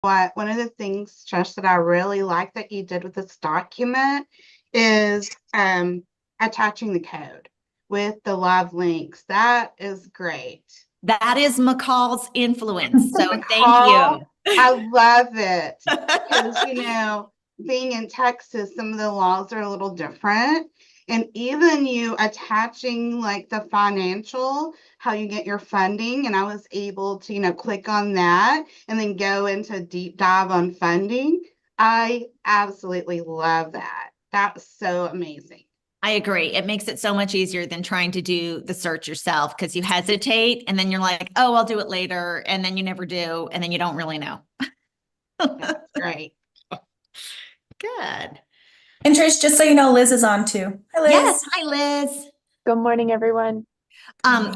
what one of the things, Josh, that I really like that you did with this document is attaching the code with the live links. That is great. That is McCall's influence. So thank McCall, you. I love it because, being in Texas, some of the laws are a little different. And even you attaching like the financial, how you get your funding. And I was able to, click on that and then go into a deep dive on funding. I absolutely love that. That's so amazing. I agree. It makes it so much easier than trying to do the search yourself because you hesitate and then you're like, oh, I'll do it later. And then you never do. And then you don't really know. That's great. Good. And Trish, just so you know, Liz is on too. Hi, Liz. Yes. Hi, Liz. Good morning, everyone.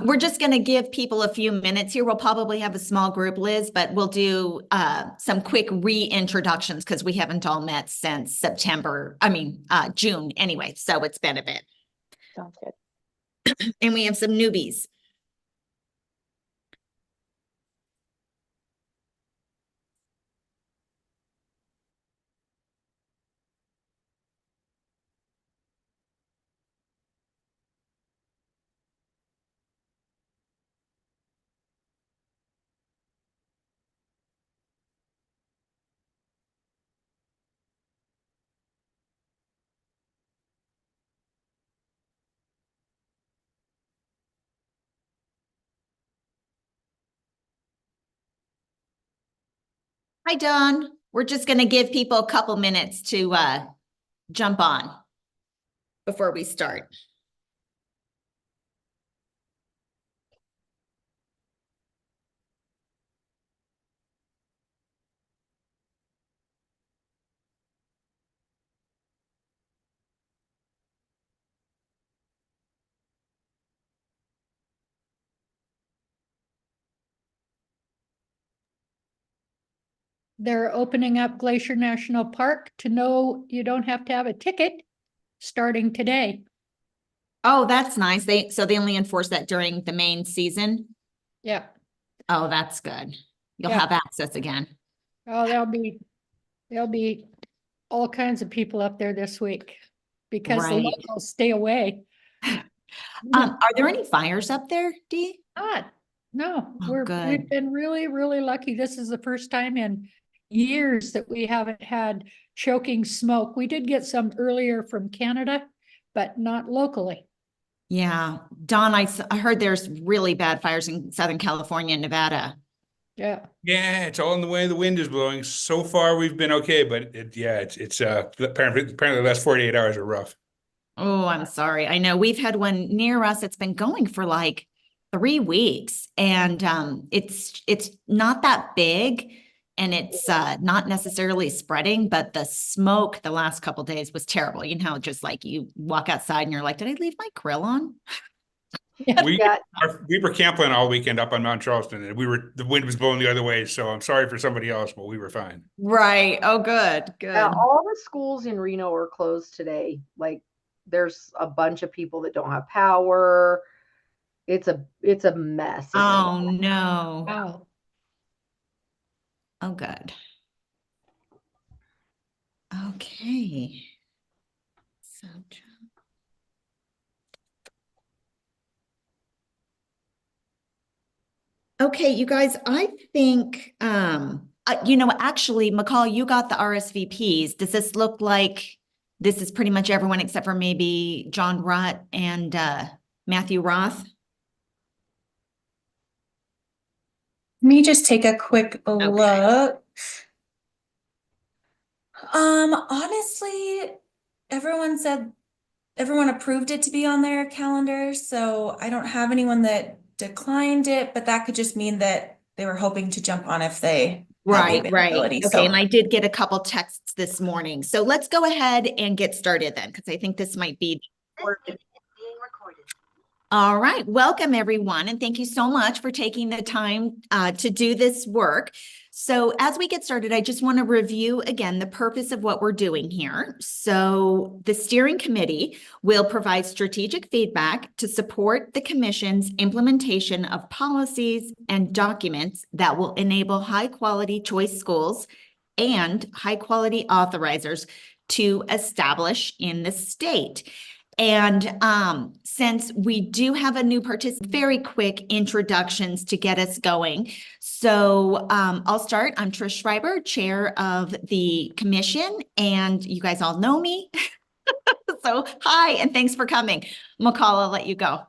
We're just going to give people a few minutes here. We'll probably have a small group, Liz, but we'll do some quick reintroductions because we haven't all met since June anyway. So it's been a bit. Sounds good. And we have some newbies. Hi, Dawn. We're just going to give people a couple minutes to jump on before we start. They're opening up Glacier National Park to know you don't have to have a ticket starting today. Oh, that's nice. They only enforce that during the main season. Yeah. Oh, that's good. You'll Yeah. have access again. Oh, there'll be all kinds of people up there this week because the Right. locals stay away. Are there any fires up there, Dee? No, Oh, good. we've been really, really lucky. This is the first time in years that we haven't had choking smoke. We did get some earlier from Canada, but not locally. Yeah. Dawn, I heard there's really bad fires in Southern California and Nevada. Yeah. Yeah, it's all in the way the wind is blowing. So far, we've been okay, but it's apparently the last 48 hours are rough. Oh, I'm sorry. I know we've had one near us. It's been going for like 3 weeks, and it's not that big, and it's not necessarily spreading, but the smoke the last couple of days was terrible. You know, just like you walk outside and you're like, did I leave my grill on? We were camping all weekend up on Mount Charleston, and the wind was blowing the other way. So I'm sorry for somebody else, but we were fine. Right. Oh, good. Yeah, all the schools in Reno are closed today. Like, there's a bunch of people that don't have power. It's a mess. Oh, no. Wow. Oh, good. Okay. So, okay, you guys, I think, actually, McCall, you got the RSVPs. Does this look like this is pretty much everyone except for maybe John Rutt and Matthew Roth? Let me just take a quick look. Honestly, everyone approved it to be on their calendar, so I don't have anyone that declined it, but that could just mean that they were hoping to jump on if they Right. Okay, so. And I did get a couple texts this morning. So let's go ahead and get started then, because I think this might be being recorded. All right. Welcome, everyone. And thank you so much for taking the time to do this work. So as we get started, I just want to review again the purpose of what we're doing here. So the steering committee will provide strategic feedback to support the commission's implementation of policies and documents that will enable high-quality choice schools and high-quality authorizers to establish in the state. And since we do have a new participant, very quick introductions to get us going. So I'll start. I'm Trish Schreiber, chair of the commission, and you guys all know me. So hi, and thanks for coming. McCall, I'll let you go.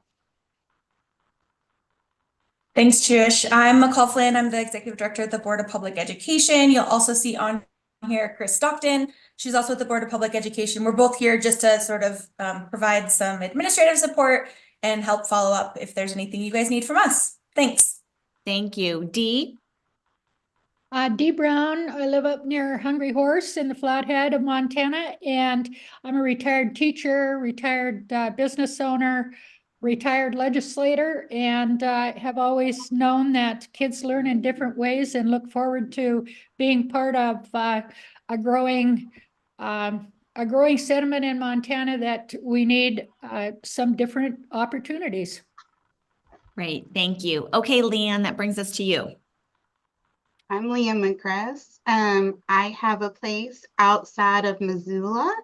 Thanks, Trish. I'm McCall Flynn. I'm the executive director at the Board of Public Education. You'll also see on here Chris Stockton. She's also at the Board of Public Education. We're both here just to sort of provide some administrative support and help follow up if there's anything you guys need from us. Thanks. Thank you. Dee? Dee Brown. I live up near Hungry Horse in the Flathead of Montana, and I'm a retired teacher, retired business owner, retired legislator, and have always known that kids learn in different ways and look forward to being part of a growing sentiment in Montana that we need some different opportunities. Great, thank you. Okay, Leanne, that brings us to you. I'm Leah McGrath. I have a place outside of Missoula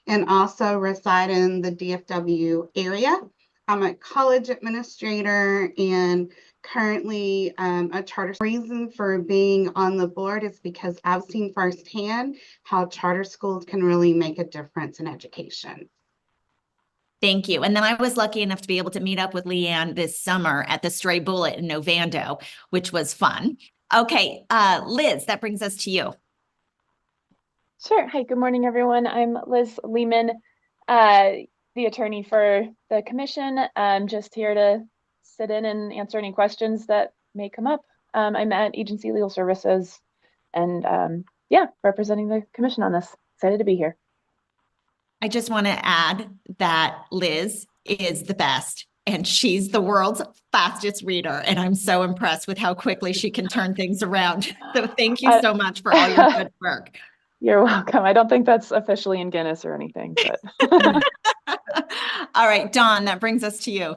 and also reside in the DFW area. I'm a college administrator and currently a charter. Reason for being on the board is because I've seen firsthand how charter schools can really make a difference in education. Thank you. And then I was lucky enough to be able to meet up with Leanne this summer at the Stray Bullet in Novando, which was fun. Okay, Liz, that brings us to you. Sure. Hi, good morning, everyone. I'm Liz Lehman, the attorney for the commission. I'm just here to sit in and answer any questions that may come up. I'm at Agency Legal Services and yeah, representing the commission on this. Excited to be here. I just want to add that Liz is the best and she's the world's fastest reader. And I'm so impressed with how quickly she can turn things around. So thank you so much for all your good work. You're welcome. I don't think that's officially in Guinness or anything, but. All right, Don, that brings us to you.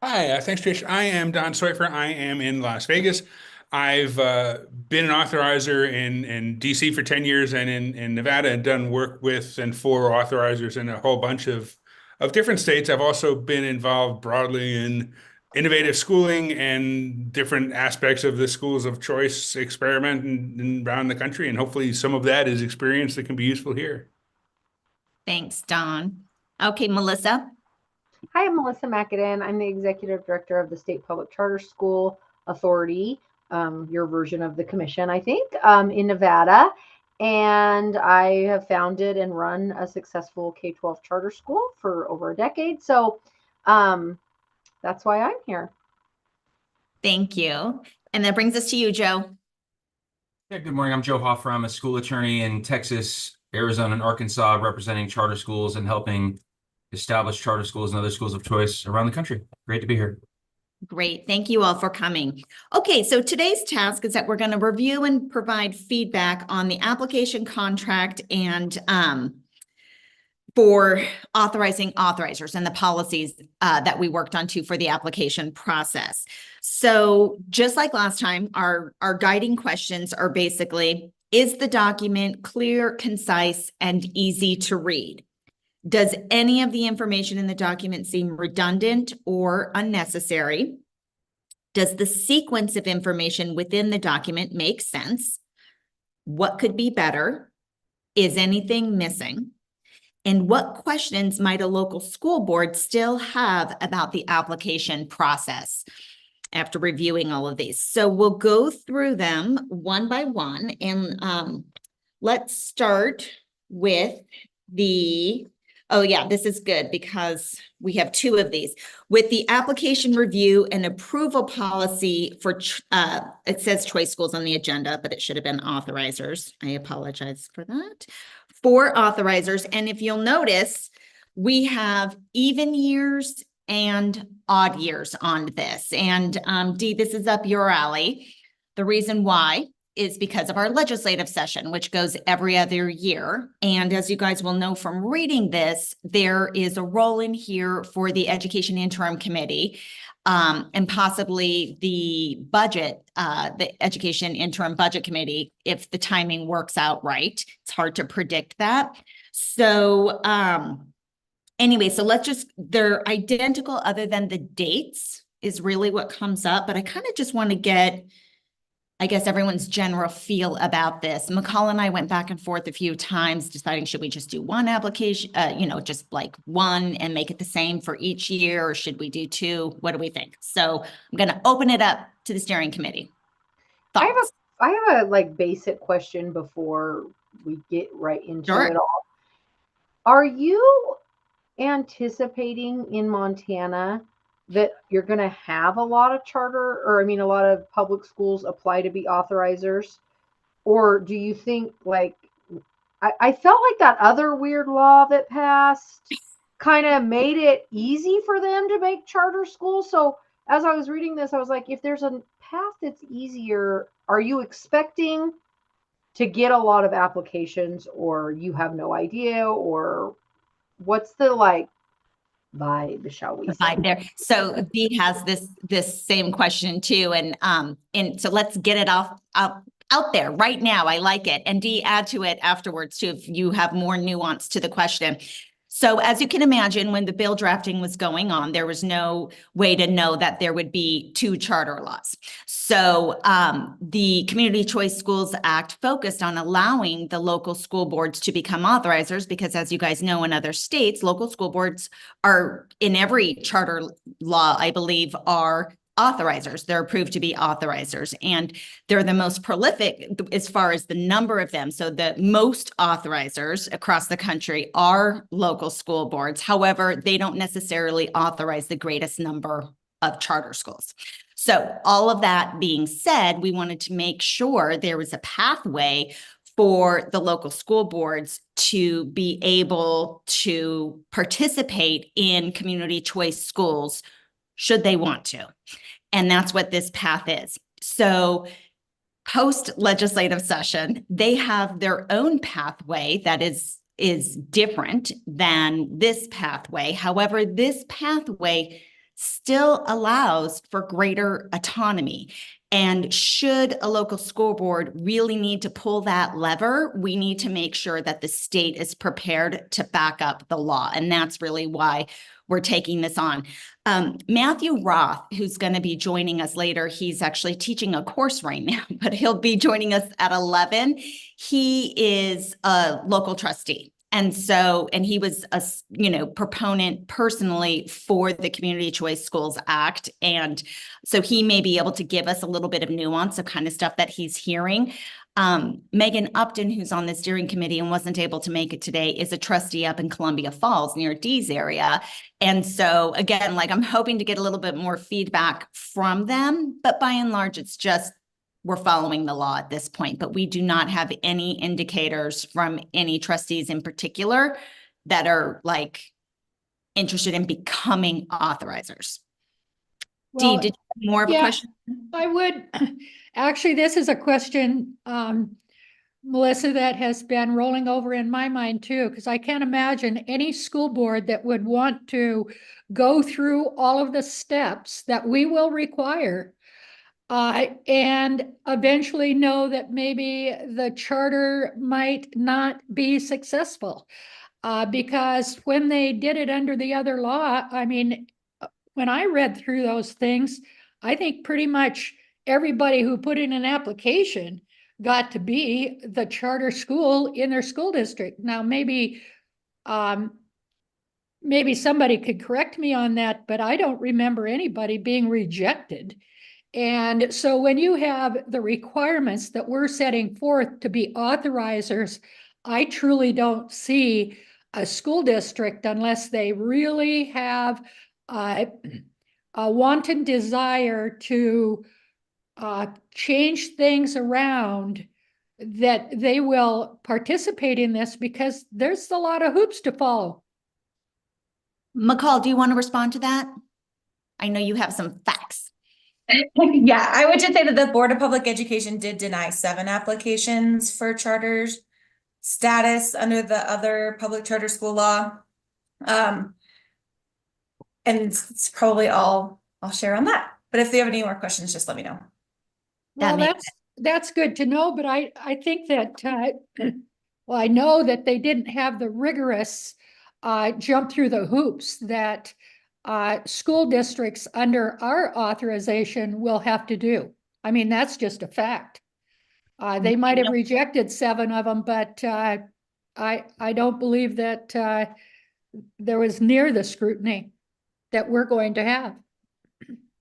Hi, thanks, Trish. I am Don Soifer. I am in Las Vegas. I've been an authorizer in DC for 10 years and in Nevada, and done work with and for authorizers in a whole bunch of different states. I've also been involved broadly in innovative schooling and different aspects of the schools of choice experiment and around the country. And hopefully some of that is experience that can be useful here. Thanks, Don. Okay, Melissa. Hi, I'm Melissa McAdam. I'm the executive director of the State Public Charter School Authority, your version of the commission, I think, in Nevada. And I have founded and run a successful K-12 charter school for over a decade. So that's why I'm here. Thank you. And that brings us to you, Joe. Yeah, good morning. I'm Joe Hoffer. I'm a school attorney in Texas, Arizona, and Arkansas, representing charter schools and helping establish charter schools and other schools of choice around the country. Great to be here. Great. Thank you all for coming. Okay, so today's task is that we're going to review and provide feedback on the application contract and for authorizing authorizers and the policies that we worked on too for the application process. So just like last time, our guiding questions are basically, is the document clear, concise, and easy to read? Does any of the information in the document seem redundant or unnecessary? Does the sequence of information within the document make sense? What could be better? Is anything missing? And what questions might a local school board still have about the application process after reviewing all of these? So we'll go through them one by one, and let's start with oh yeah, this is good because we have two of these. With the application review and approval policy for, it says choice schools on the agenda, but it should have been authorizers. I apologize for that. For authorizers, and if you'll notice, we have even years and odd years on this. And Dee, this is up your alley. The reason why is because of our legislative session, which goes every other year. And as you guys will know from reading this, there is a role in here for the Education Interim Committee, and possibly the budget, the Education Interim Budget Committee, if the timing works out right. It's hard to predict that. So anyway, so they're identical other than the dates is really what comes up, but I kind of just want to get, I guess, everyone's general feel about this. McCall and I went back and forth a few times deciding, should we just do one application, just like one and make it the same for each year, or should we do two? What do we think? So I'm going to open it up to the steering committee. Thoughts? I have a like basic question before we get right into Sure. it all. Are you anticipating in Montana that you're going to have a lot of a lot of public schools apply to be authorizers? Or do you think like, I felt like that other weird law that passed kind of made it easy for them to make charter schools. So as I was reading this, I was like, if there's a path that's easier, are you expecting to get a lot of applications, or you have no idea, or what's the like vibe, shall we say? Vibe there. So Dee has this same question too, and so let's get it out there right now. I like it, and Dee, add to it afterwards too if you have more nuance to the question. So as you can imagine, when the bill drafting was going on, there was no way to know that there would be two charter laws. So the Community Choice Schools Act focused on allowing the local school boards to become authorizers, because as you guys know, in other states, local school boards are, in every charter law, I believe, are authorizers. They're approved to be authorizers, and they're the most prolific as far as the number of them. So the most authorizers across the country are local school boards. However, they don't necessarily authorize the greatest number of charter schools. So all of that being said, we wanted to make sure there was a pathway for the local school boards to be able to participate in community choice schools should they want to. And that's what this path is. So post legislative session, they have their own pathway that is different than this pathway. However, this pathway still allows for greater autonomy. And should a local school board really need to pull that lever, we need to make sure that the state is prepared to back up the law. And that's really why we're taking this on. Matthew Roth, who's going to be joining us later, he's actually teaching a course right now, but he'll be joining us at 11. He is a local trustee. And he was a, proponent personally for the Community Choice Schools Act. And so he may be able to give us a little bit of nuance of kind of stuff that he's hearing. Megan Upton, who's on the steering committee and wasn't able to make it today, is a trustee up in Columbia Falls near Dee's area. And so again, like I'm hoping to get a little bit more feedback from them, but by and large, it's just we're following the law at this point, but we do not have any indicators from any trustees in particular that are like interested in becoming authorizers. Well, Dee, did you have more of a question? I would, actually, this is a question, Melissa, that has been rolling over in my mind too, because I can't imagine any school board that would want to go through all of the steps that we will require and eventually know that maybe the charter might not be successful. Because when they did it under the other law, I mean, when I read through those things, I think pretty much everybody who put in an application got to be the charter school in their school district. Now, maybe somebody could correct me on that, but I don't remember anybody being rejected. And so when you have the requirements that we're setting forth to be authorizers, I truly don't see a school district, unless they really have a wanton desire to change things around, that they will participate in this, because there's a lot of hoops to follow. McCall, do you want to respond to that? I know you have some facts. Yeah, I would just say that the Board of Public Education did deny 7 applications for charters status under the other public charter school law. And it's probably all I'll share on that. But if you have any more questions, just let me know. Well, that's good to know, but I think that, well, I know that they didn't have the rigorous jump through the hoops that school districts under our authorization will have to do. I mean, that's just a fact. They might have rejected 7 of them, but I don't believe that there was near the scrutiny that we're going to have.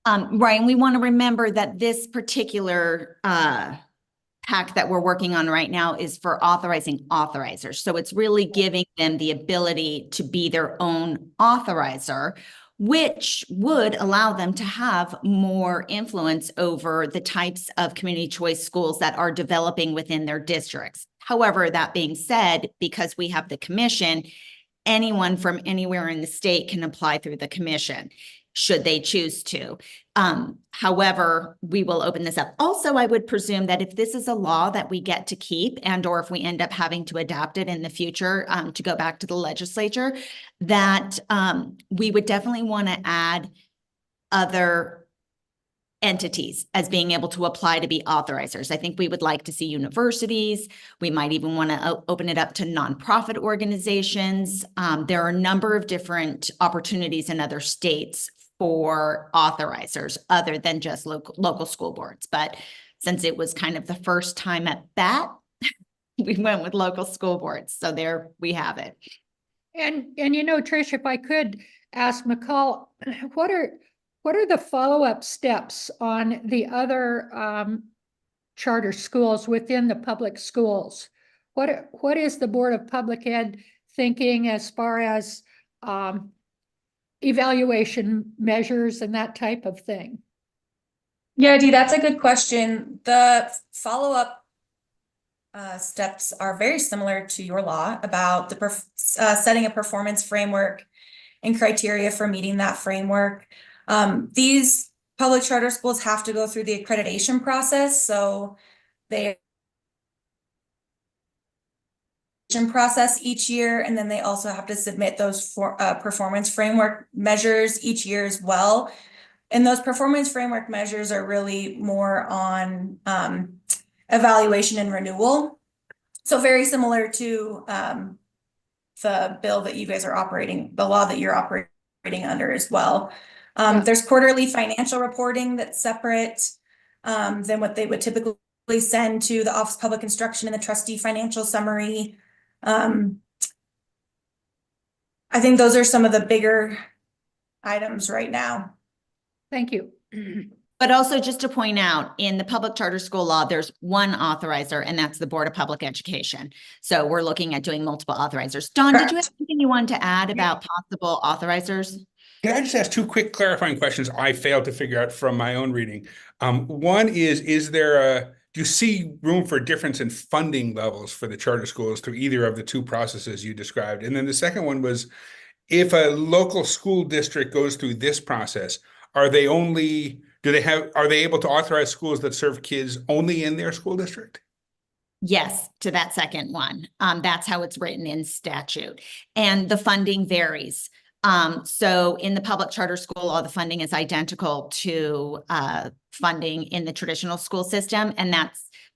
Right, and we want to remember that this particular pack that we're working on right now is for authorizing authorizers. So it's really giving them the ability to be their own authorizer, which would allow them to have more influence over the types of community choice schools that are developing within their districts. However, that being said, because we have the commission, anyone from anywhere in the state can apply through the commission, should they choose to. However, we will open this up. Also, I would presume that if this is a law that we get to keep, and or if we end up having to adapt it in the future to go back to the legislature, that we would definitely want to add other entities as being able to apply to be authorizers. I think we would like to see universities. We might even want to open it up to nonprofit organizations. There are a number of different opportunities in other states for authorizers other than just local school boards. But since it was kind of the first time at bat, we went with local school boards. So there we have it. And you know, Trish, if I could ask McCall, what are the follow-up steps on the other charter schools within the public schools? What is the Board of Public Ed thinking as far as evaluation measures and that type of thing? Yeah, Dee, that's a good question. The follow-up steps are very similar to your law about the setting a performance framework and criteria for meeting that framework. These public charter schools have to go through the accreditation process, so they process each year, and then they also have to submit those performance framework measures each year as well. And those performance framework measures are really more on evaluation and renewal. So very similar to the bill that you guys are operating, the law that you're operating under as well. There's quarterly financial reporting that's separate than what they would typically send to the Office of Public Instruction and the trustee financial summary. I think those are some of the bigger items right now. Thank you. But also just to point out, in the public charter school law, there's one authorizer, and that's the Board of Public Education. So we're looking at doing multiple authorizers. Don, Did you have anything you wanted to add about possible authorizers? Can I just ask 2 quick clarifying questions I failed to figure out from my own reading? One is there do you see room for difference in funding levels for the charter schools through either of the 2 processes you described? And then the second one was, if a local school district goes through this process, are they able to authorize schools that serve kids only in their school district? Yes, to that second one. That's how it's written in statute. And the funding varies. So in the public charter school law, the funding is identical to funding in the traditional school system.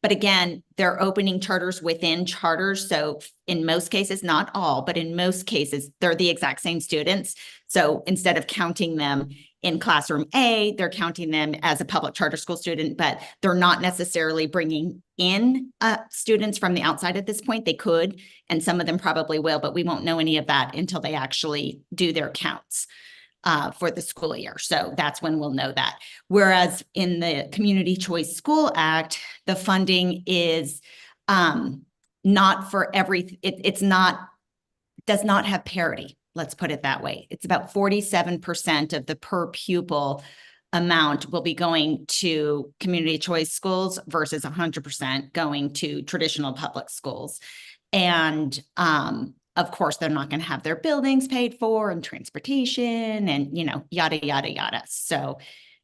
But again, they're opening charters within charters. So in most cases, not all, but in most cases, they're the exact same students. So instead of counting them in classroom A, they're counting them as a public charter school student, but they're not necessarily bringing in students from the outside at this point. They could, and some of them probably will, but we won't know any of that until they actually do their counts for the school year. So that's when we'll know that. Whereas in the Community Choice School Act, the funding is not for does not have parity. Let's put it that way. It's about 47% of the per pupil amount will be going to community choice schools versus 100% going to traditional public schools. And of course, they're not going to have their buildings paid for and transportation and, yada, yada, yada. So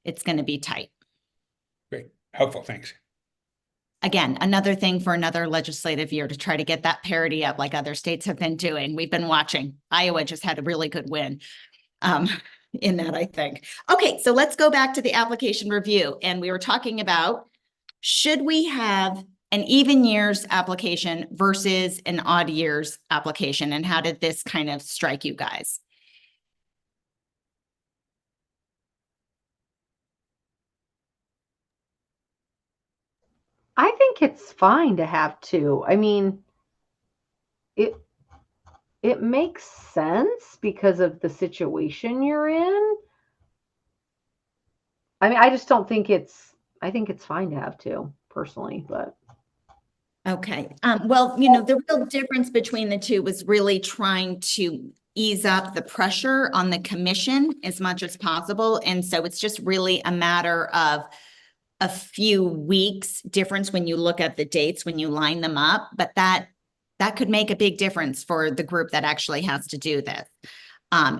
it's going to be tight. Helpful, thanks. Again, another thing for another legislative year to try to get that parity up like other states have been doing. We've been watching. Iowa just had a really good win in that, I think. Okay, so let's go back to the application review. And we were talking about, should we have an even years application versus an odd years application? And how did this kind of strike you guys? I think it's fine to have two. I mean, it makes sense because of the situation you're in. I mean, I just don't think I think it's fine to have two personally, but. Okay. Well, you know, the real difference between the two was really trying to ease up the pressure on the commission as much as possible. And so it's just really a matter of a few weeks difference when you look at the dates, when you line them up, but that could make a big difference for the group that actually has to do this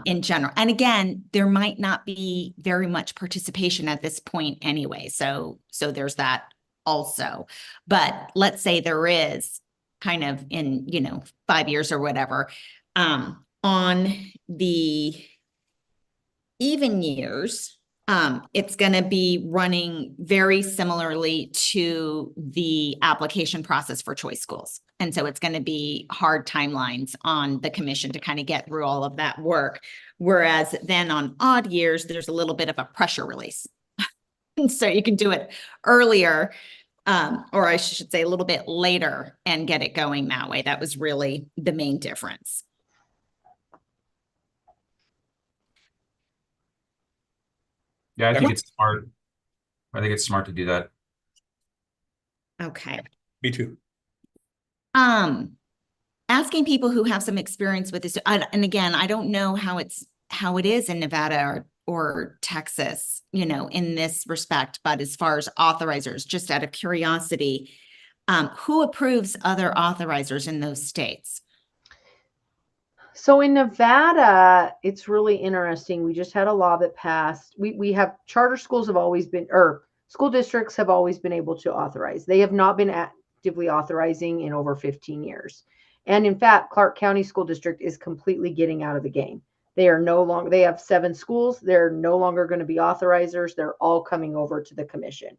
in general. And again, there might not be very much participation at this point anyway. So there's that also. But let's say there is kind of in, 5 years or whatever, on the even years, it's going to be running very similarly to the application process for choice schools. And so it's going to be hard timelines on the commission to kind of get through all of that work. Whereas then on odd years, there's a little bit of a pressure release. And so you can do it earlier, or I should say a little bit later and get it going that way. That was really the main difference. Yeah, I think it's smart. I think it's smart to do that. Okay. Me too. Asking people who have some experience with this, and again, I don't know how it is in Nevada or Texas, in this respect, but as far as authorizers, just out of curiosity, who approves other authorizers in those states? So in Nevada, it's really interesting. We just had a law that passed. We have charter schools have always been, or school districts have always been able to authorize. They have not been actively authorizing in over 15 years. And in fact, Clark County School District is completely getting out of the game. They are no longer, they have 7 schools. They're no longer going to be authorizers. They're all coming over to the commission.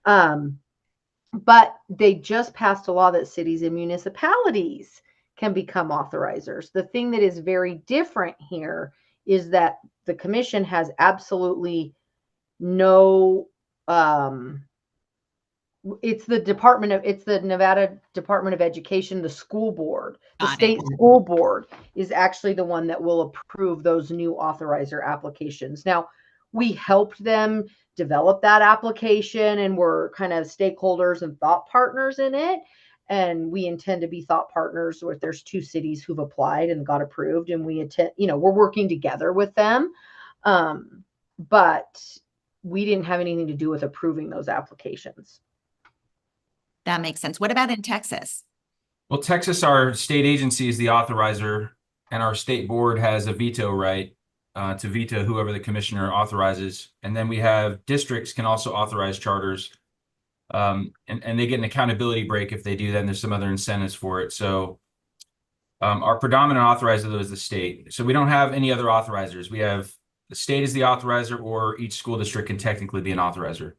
But they just passed a law that cities and municipalities can become authorizers. The thing that is very different here is that the commission has absolutely no, it's the Nevada Department of Education, the school board, the state school board is actually the one that will approve those new authorizer applications. Now, we helped them develop that application and we're kind of stakeholders and thought partners in it. And we intend to be thought partners with, there's 2 cities who've applied and got approved, and we're working together with them. But we didn't have anything to do with approving those applications. That makes sense. What about in Texas? Well, Texas, our state agency is the authorizer, and our state board has a veto right to veto whoever the commissioner authorizes. And then we have districts can also authorize charters. And they get an accountability break if they do that, and there's some other incentives for it. So our predominant authorizer, though, is the state. So we don't have any other authorizers. We have the state is the authorizer, or each school district can technically be an authorizer.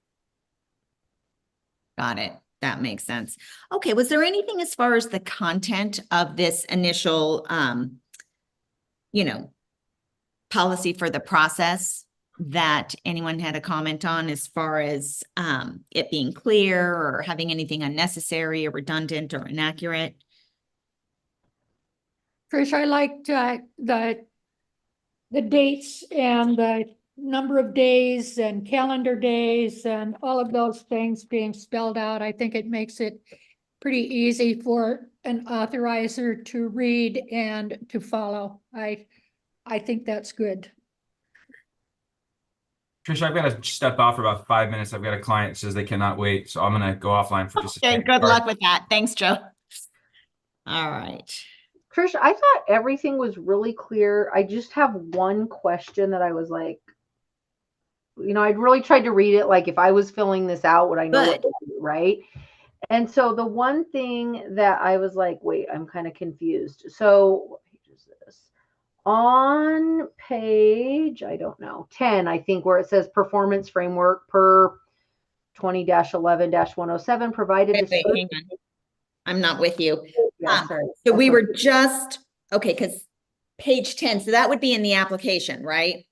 Got it. That makes sense. Okay. Was there anything as far as the content of this initial, policy for the process that anyone had a comment on as far as it being clear or having anything unnecessary or redundant or inaccurate? Trish, I liked the dates and the number of days and calendar days and all of those things being spelled out. I think it makes it pretty easy for an authorizer to read and to follow. I think that's good. Trish, I've got to step off for about 5 minutes. I've got a client that says they cannot wait, so I'm going to go offline for just a second. Good luck with that. Thanks, Joe. All right. Trish, I thought everything was really clear. I just have one question that I was like, I'd really tried to read it. Like if I was filling this out, would I know what Good. to do, right? And so the one thing that I was like, wait, I'm kind of confused. So what page is this? On page, I don't know, 10, I think, where it says performance framework per 20-11-107 provided. Wait, hang on. I'm not with you. Yeah, sorry. So we were just, okay, because page 10, so that would be in the application, right?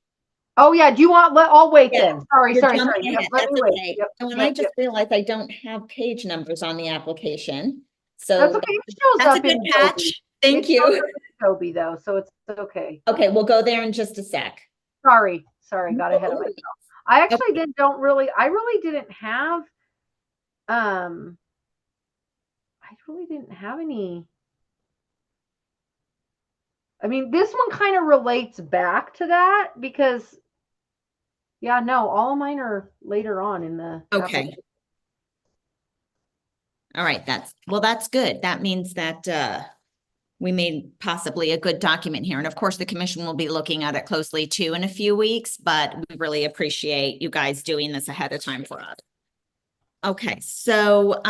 Oh yeah, do you want, I'll wait Yeah, then. Sorry. You're Sorry. jumping Yep, ahead. let That's me wait. okay. Yep, And when yep, I just realized I don't have page numbers on the application. So that's okay. It shows that's a up good in catch. Adobe. Thank It shows you. up in Adobe though, so it's okay. Okay, we'll go there in just a sec. Sorry, got ahead of myself. I actually Okay. I really didn't have, I really didn't have any. I mean, this one kind of relates back to that because, yeah, no, all of mine are later on in the Okay. application. All right, that's good. That means that we made possibly a good document here. And of course, the commission will be looking at it closely too in a few weeks, but we really appreciate you guys doing this ahead of time for us. Okay, so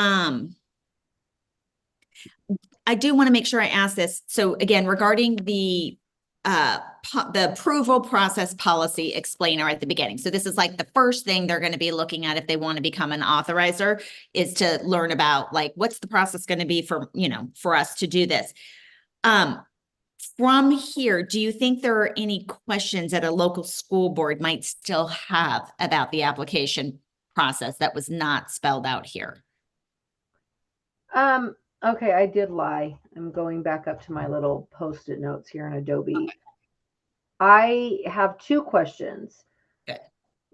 I do want to make sure I ask this. So again, regarding the approval process policy explainer at the beginning. So this is like the first thing they're going to be looking at if they want to become an authorizer, is to learn about like, what's the process going to be for, for us to do this. From here, do you think there are any questions that a local school board might still have about the application process that was not spelled out here? Okay, I did lie. I'm going back up to my little Post-it notes here in Adobe. Okay. I have two questions. Good.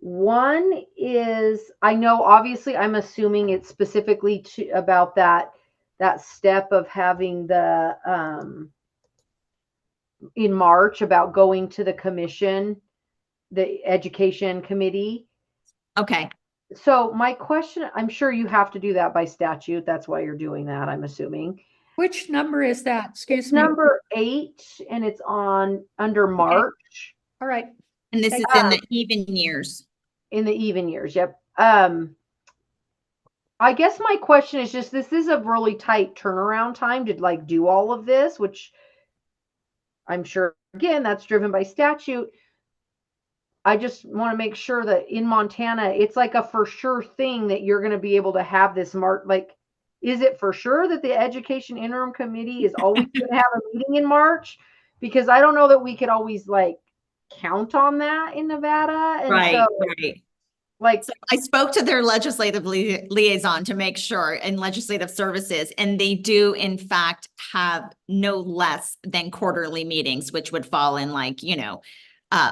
One is, I know obviously I'm assuming it's specifically about that step of having the in March about going to the commission, the education committee. Okay. So my question, I'm sure you have to do that by statute. That's why you're doing that, I'm assuming. Which number is that? Excuse me. Number 8, and it's under March. Okay. All right. And this is in the even years. In the even years, yep. I guess my question is just, this is a really tight turnaround time to like do all of this, which I'm sure, again, that's driven by statute. I just want to make sure that in Montana, it's like a for sure thing that you're going to be able to have this like, is it for sure that the Education Interim Committee is always going to have a meeting in March? Because I don't know that we could always like count on that in Nevada. And right. Like, so I spoke to their legislative liaison to make sure, in legislative services, and they do in fact have no less than quarterly meetings, which would fall in like,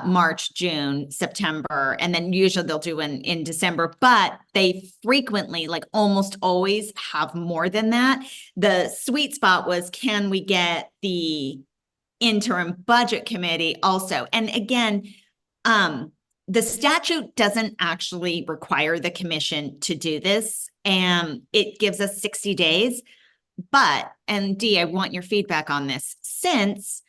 March, June, September, and then usually they'll do in December, but they frequently, like almost always, have more than that. The sweet spot was, can we get the interim budget committee also? And again, the statute doesn't actually require the commission to do this, and it gives us 60 days. But, and Dee, I want your feedback on this, since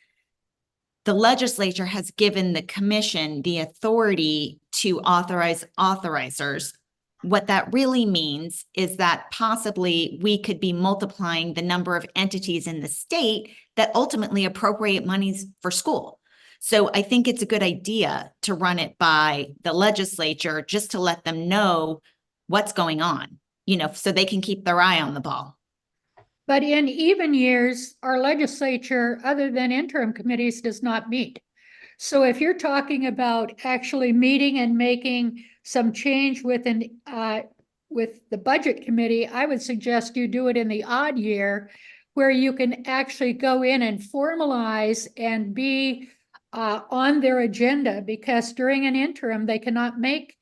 the legislature has given the commission the authority to authorize authorizers, what that really means is that possibly we could be multiplying the number of entities in the state that ultimately appropriate monies for school. So I think it's a good idea to run it by the legislature, just to let them know what's going on, so they can keep their eye on the ball. But in even years, our legislature, other than interim committees, does not meet. So if you're talking about actually meeting and making some change with the budget committee, I would suggest you do it in the odd year, where you can actually go in and formalize and be on their agenda, because during an interim, they cannot make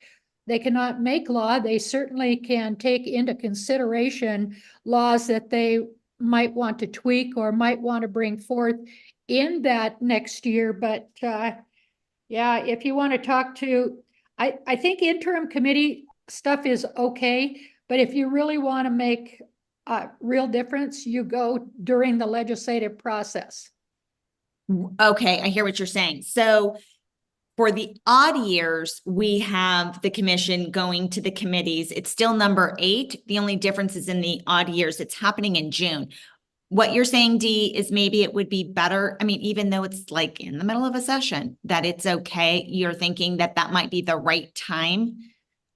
law. They certainly can take into consideration laws that they might want to tweak or might want to bring forth in that next year. But yeah, if you want to talk to, I think interim committee stuff is okay, but if you really want to make a real difference, you go during the legislative process. Okay, I hear what you're saying. So For the odd years, we have the commission going to the committees. It's still number 8. The only difference is in the odd years, it's happening in June. What you're saying, Dee, is maybe it would be better. I mean, even though it's like in the middle of a session, that it's okay. You're thinking that that might be the right time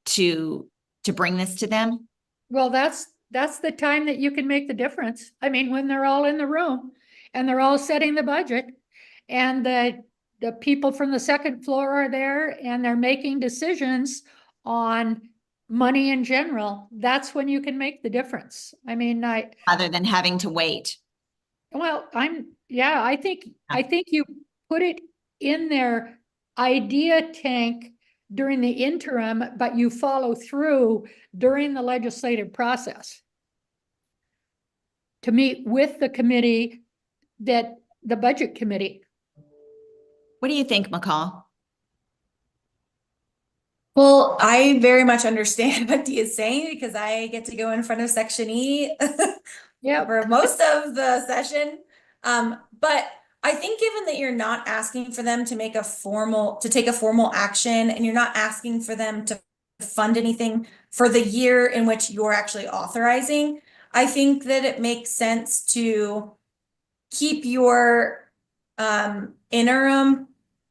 to bring this to them. Well, that's the time that you can make the difference. I mean, when they're all in the room and they're all setting the budget and the people from the second floor are there and they're making decisions on money in general, that's when you can make the difference. I mean, Rather than having to wait. well, I think you put it in their idea tank during the interim, but you follow through during the legislative process to meet with the committee, that the budget committee. What do you think, McCall? Well, I very much understand what Dee is saying because I get to go in front of Section E for most of the session. But I think given that you're not asking for them to take a formal action, and you're not asking for them to fund anything for the year in which you're actually authorizing, I think that it makes sense to keep your interim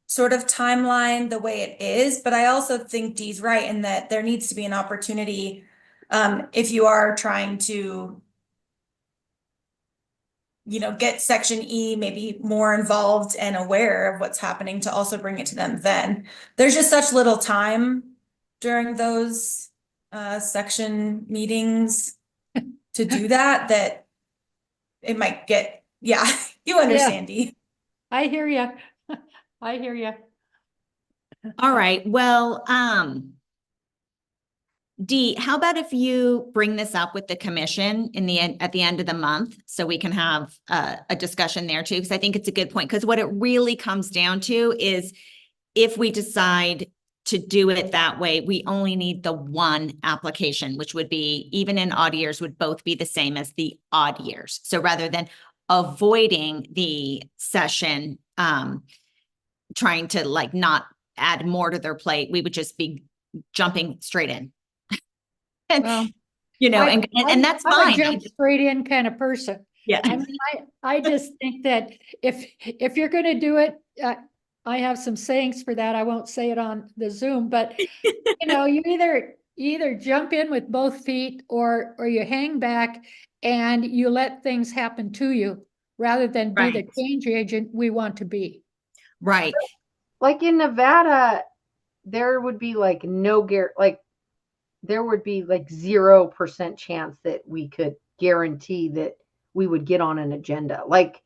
sort of timeline the way it is. But I also think Dee's right in that there needs to be an opportunity if you are trying to, get Section E maybe more involved and aware of what's happening, to also bring it to them then. There's just such little time during those section meetings to do that it might get, you understand, Dee. I hear you. I hear you. All right. Well, Dee, how about if you bring this up with the commission at the end of the month, so we can have a discussion there too? Because I think it's a good point. Because what it really comes down to is, if we decide to do it that way, we only need the one application, which would be, even in odd years, would both be the same as the odd years. So rather than avoiding the session, trying to like not add more to their plate, we would just be jumping straight in. And, Well, and that's I'm fine. a jump straight in kind of person. Yeah. I mean, I just think that if you're going to do it, I have some sayings for that. I won't say it on the Zoom, but you either jump in with both feet or you hang back and you let things happen to you rather than be the change agent we want to be. Right. Like in Nevada, there would be like there would be like 0% chance that we could guarantee that we would get on an agenda, like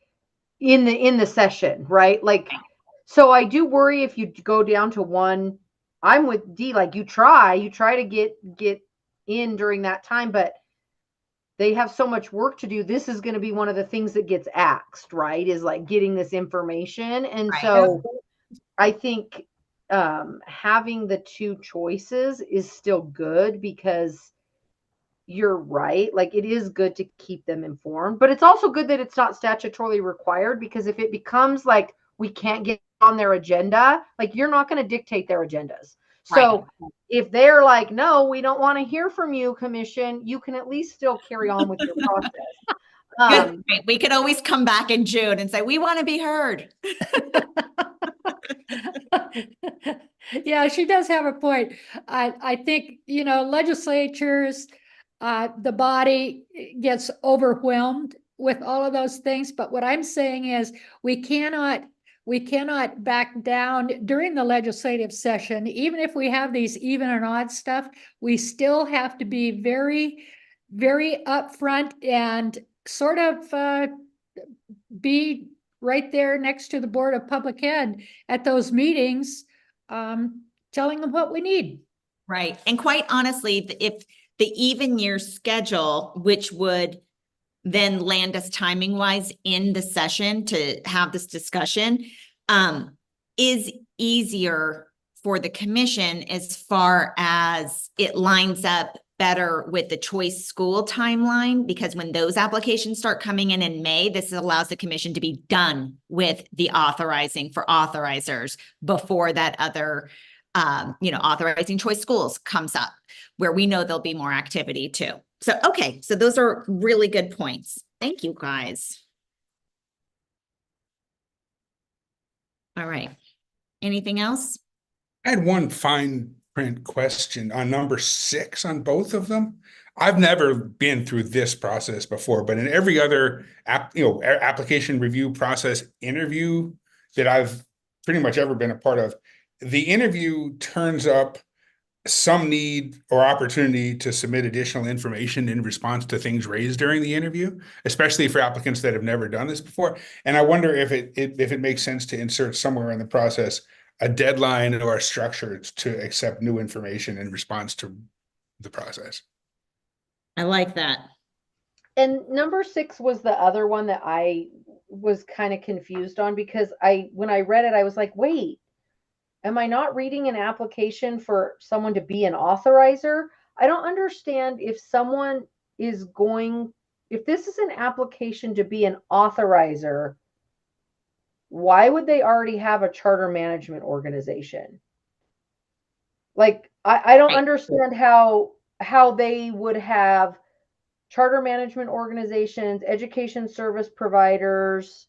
in the session, right? Like, so I do worry if you go down to one. I'm with Dee, like you try to get in during that time, but they have so much work to do. This is going to be one of the things that gets axed, right? Is like getting this information. And so I think having the two choices is still good, because you're right. Like, it is good to keep them informed, but it's also good that it's not statutorily required, because if it becomes like we can't get on their agenda, like you're not going to dictate their agendas. So if they're like, no, we don't want to hear from you, commission, you can at least still carry on with your process. Good. We could always come back in June and say, we want to be heard. Yeah, she does have a point. I think, legislatures, the body gets overwhelmed with all of those things. But what I'm saying is we cannot back down during the legislative session. Even if we have these even and odd stuff, we still have to be very, very upfront and sort of be right there next to the Board of Public Ed at those meetings, telling them what we need. Right. And quite honestly, if the even year schedule, which would then land us timing wise in the session to have this discussion, is easier for the commission as far as it lines up better with the choice school timeline, because when those applications start coming in May, this allows the commission to be done with the authorizing for authorizers before that other, authorizing choice schools comes up, where we know there'll be more activity too. So, okay, so those are really good points. Thank you, guys. All right. Anything else? I had one fine print question on number 6 on both of them. I've never been through this process before, but in every other application review process interview that I've pretty much ever been a part of, the interview turns up some need or opportunity to submit additional information in response to things raised during the interview, especially for applicants that have never done this before. And I wonder if it makes sense to insert somewhere in the process a deadline or a structure to accept new information in response to the process. I like that. And number 6 was the other one that I was kind of confused on, because when I read it, I was like, wait, am I not reading an application for someone to be an authorizer? I don't understand if this is an application to be an authorizer, why would they already have a charter management organization? Like, I don't understand how they would have charter management organizations, education service providers.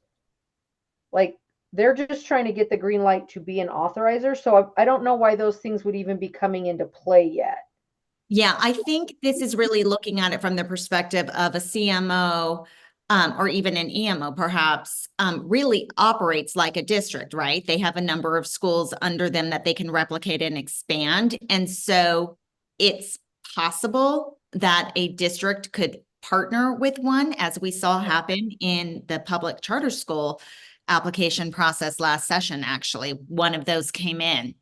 Like, they're just trying to get the green light to be an authorizer. So I don't know why those things would even be coming into play yet. Yeah, I think this is really looking at it from the perspective of a CMO, or even an EMO perhaps, really operates like a district, right? They have a number of schools under them that they can replicate and expand. And so it's possible that a district could partner with one, as we saw happen in the public charter school application process last session. Actually, one of those came in.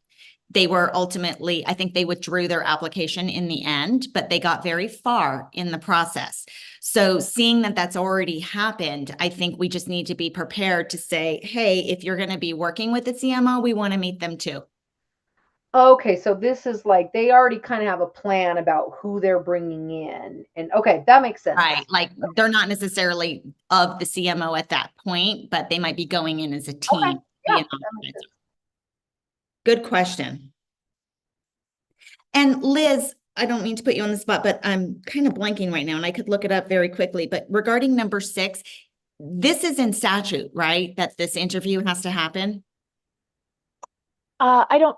They were ultimately, I think they withdrew their application in the end, but they got very far in the process. So seeing that that's already happened, I think we just need to be prepared to say, hey, if you're going to be working with the CMO, we want to meet them too. Okay, so this is like, they already kind of have a plan about who they're bringing in. And okay, that makes sense. Right. Like, they're not necessarily of the CMO at that point, but they might be going in as a team. Okay. Yeah, that makes sense. Good question. And Liz, I don't mean to put you on the spot, but I'm kind of blanking right now, and I could look it up very quickly. But regarding number 6, this is in statute, right? That this interview has to happen? I don't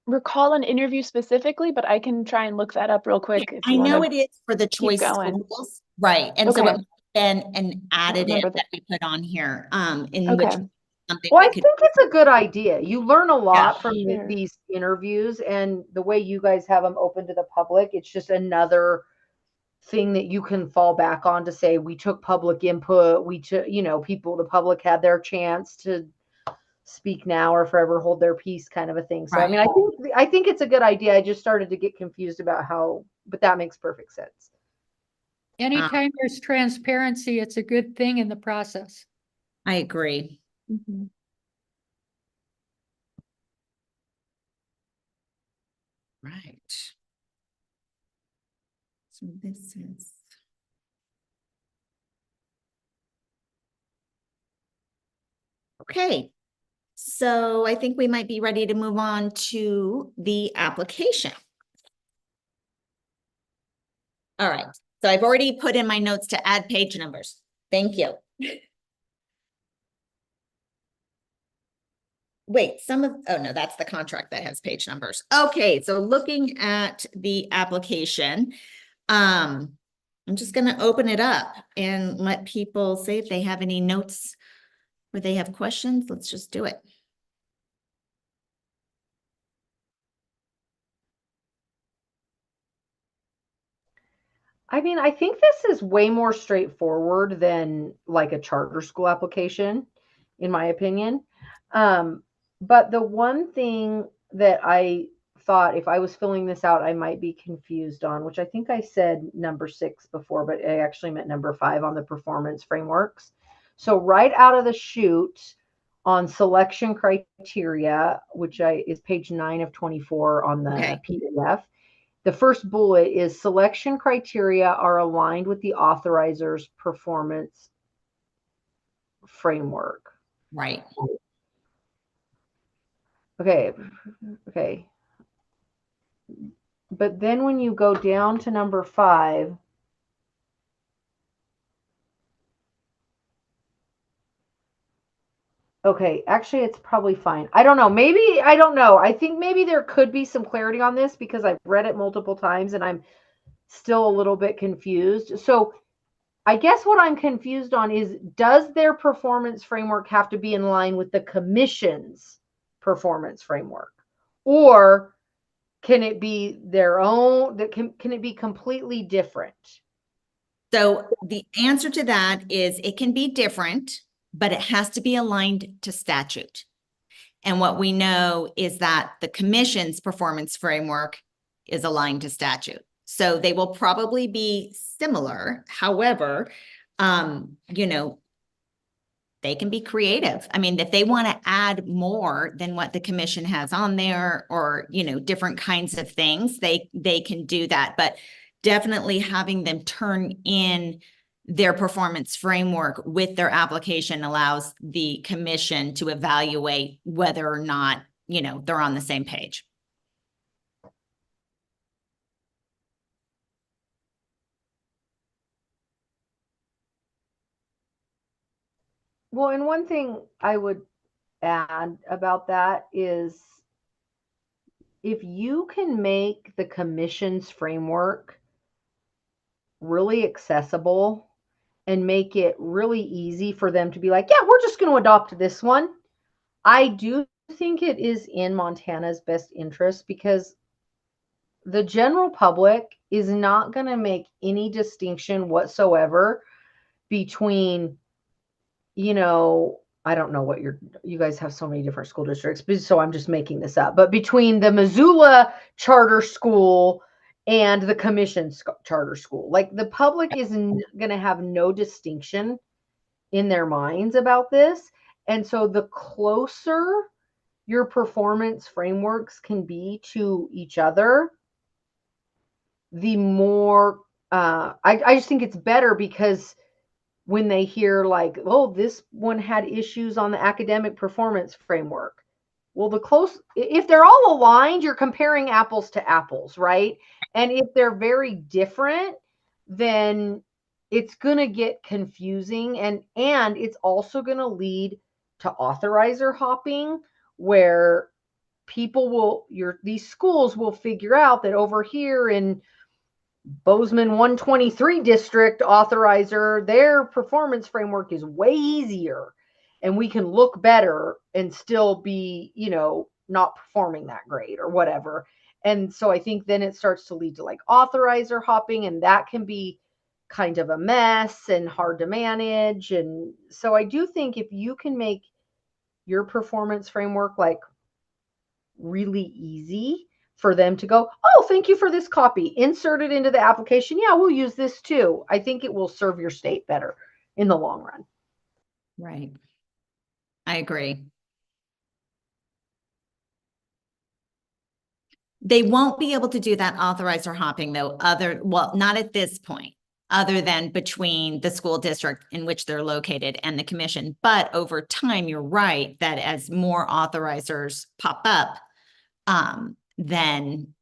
recall an interview specifically, but I can try and look that up real quick. If I you know wanna it is for the choice going. schools, right? And so Okay. it might have been an additive remember that we put on here, in Okay. which something Well, we I could. think it's a good idea. You learn a lot from sure. these interviews, and the way you guys have them open to the public, it's just another thing that you can fall back on to say, we took public input. We took, the public had their chance to speak now or forever hold their peace, kind of a thing. So, Right. I mean, I think it's a good idea. I just started to get confused about but that makes perfect sense. Anytime there's transparency, it's a good thing in the process. I agree. Mm-hmm. Right. So this is. Okay. So I think we might be ready to move on to the application. All right. So I've already put in my notes to add page numbers. Thank you. Wait, oh no, that's the contract that has page numbers. Okay, so looking at the application, I'm just going to open it up and let people say if they have any notes or they have questions. Let's just do it. I mean, I think this is way more straightforward than like a charter school application, in my opinion. But the one thing that I thought, if I was filling this out, I might be confused on, which I think I said number 6 before, but I actually meant number 5 on the performance frameworks. So right out of the chute on selection criteria, which is page 9 of 24 on the PDF, the first bullet is selection criteria are aligned with the authorizer's performance framework. Right. Okay. Okay. But then when you go down to number 5, okay, actually it's probably fine. I don't know. Maybe, I don't know. I think maybe there could be some clarity on this because I've read it multiple times and I'm still a little bit confused. So I guess what I'm confused on is, does their performance framework have to be in line with the commission's performance framework? Or can it be their own, that can it be completely different? So the answer to that is it can be different, but it has to be aligned to statute. And what we know is that the commission's performance framework is aligned to statute. So they will probably be similar. However, you know, they can be creative. I mean, if they want to add more than what the commission has on there, or, you know, different kinds of things, they can do that. But definitely having them turn in their performance framework with their application allows the commission to evaluate whether or not, you know, they're on the same page. Well, and one thing I would add about that is, if you can make the commission's framework really accessible and make it really easy for them to be like, yeah, we're just going to adopt this one, I do think it is in Montana's best interest, because the general public is not going to make any distinction whatsoever between, you know, I don't know what you guys have so many different school districts, so I'm just making this up, but between the Missoula charter school and the commission charter school, like, the public is going to have no distinction in their minds about this. And so the closer your performance frameworks can be to each other, the more I just think it's better, because when they hear like, oh, this one had issues on the academic performance framework, well, if they're all aligned, you're comparing apples to apples, right? And if they're very different, then it's going to get confusing, and it's also going to lead to authorizer hopping, where these schools will figure out that over here in Bozeman 123 district authorizer, their performance framework is way easier, and we can look better and still be, you know, not performing that great or whatever. And so I think then it starts to lead to like authorizer hopping, and that can be kind of a mess and hard to manage. And so I do think if you can make your performance framework like really easy for them to go, oh, thank you for this copy, insert it into the application, yeah, we'll use this too, I think it will serve your state better in the long run. Right. I agree. They won't be able to do that authorizer hopping though, well, not at this point, other than between the school district in which they're located and the commission. But over time, you're right that as more authorizers pop up, then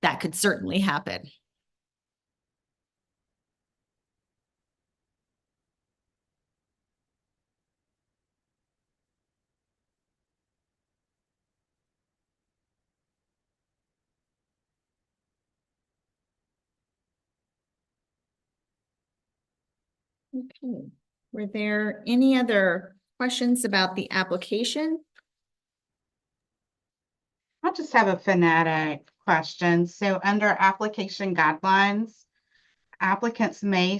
that could certainly happen. Okay. Were there any other questions about the application? I just have a fanatic question. So under application guidelines, applicants may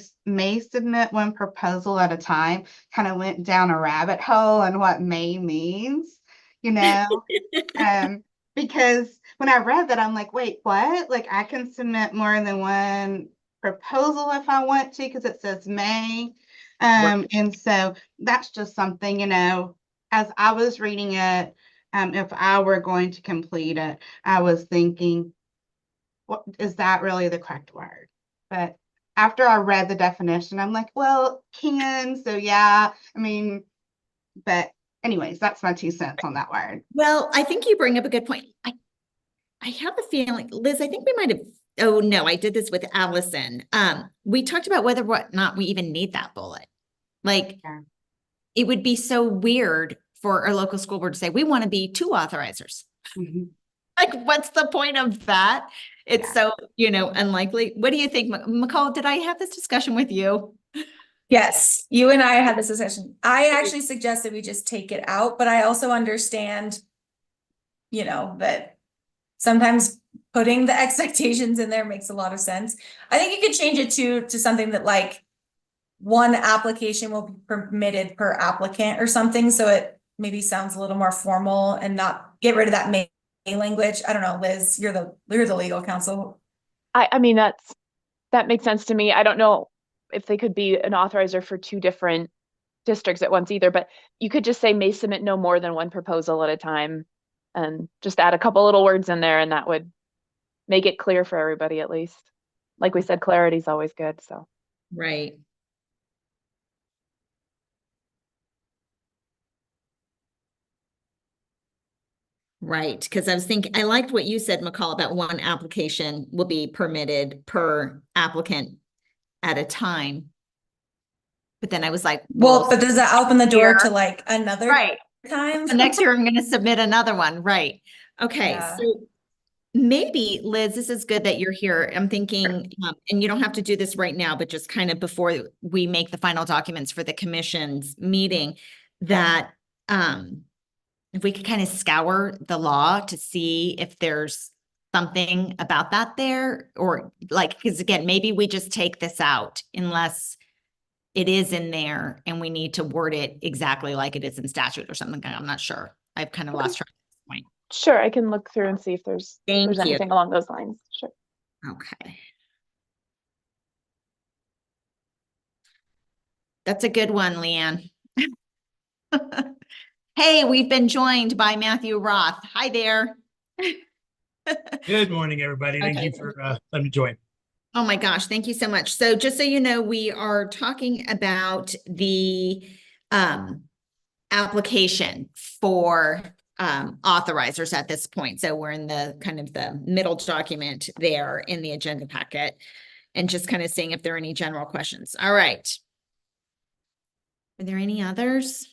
submit one proposal at a time. Kind of went down a rabbit hole on what may means, you know? Because when I read that, I'm like, wait, what? Like, I can submit more than one proposal if I want to, because it says may. And so that's just something, you know, as I was reading it, if I were going to complete it, I was thinking, what is that really the correct word? But after I read the definition, I'm like, well, can, so yeah, I mean, but anyways, that's my 2 cents on that word. Well, I think you bring up a good point. I have a feeling, Liz, I think we might have, oh no, I did this with Allison. We talked about whether or not we even need that bullet. Like, Yeah. it would be so weird for a local school board to say, we want to be 2 authorizers. Mhm. Like, what's the point of that? It's Yeah. so, unlikely. What do you think, McCall? Did I have this discussion with you? Yes, you and I had this discussion. I actually suggested we just take it out, but I also understand, that sometimes putting the expectations in there makes a lot of sense. I think you could change it to something that like one application will be permitted per applicant or something, so it maybe sounds a little more formal and not get rid of that may language. I don't know, Liz, you're the legal counsel. I mean, that makes sense to me. I don't know if they could be an authorizer for 2 different districts at once either, but you could just say may submit no more than 1 proposal at a time and just add a couple little words in there, and that would make it clear for everybody at least. Like we said, clarity is always good, so. Right. Right, because I was thinking, I liked what you said, McCall, about 1 application will be permitted per applicant at a time. But then I was like, Well, but does that open the door here- to like another right. time? So next year I'm going to submit another one, right? Okay, Yeah. so maybe, Liz, this is good that you're here. I'm thinking, and you don't have to do this right now, but just kind of before we make the final documents for the commission's meeting, that if we could kind of scour the law to see if there's something about that there, or like, because again, maybe we just take this out unless it is in there and we need to word it exactly like it is in statute or something. I'm not sure. I've kind of lost track at this point. Sure, I can look through and see if there's Thank you. anything along those lines. Sure. Okay. That's a good one, Leanne. Hey, we've been joined by Matthew Roth. Hi there. Good morning, everybody. Thank you for letting me join. Oh my gosh, thank you so much. So just so you know, we are talking about the application for authorizers at this point. So we're in the kind of the middle document there in the agenda packet and just kind of seeing if there are any general questions. All right. Are there any others?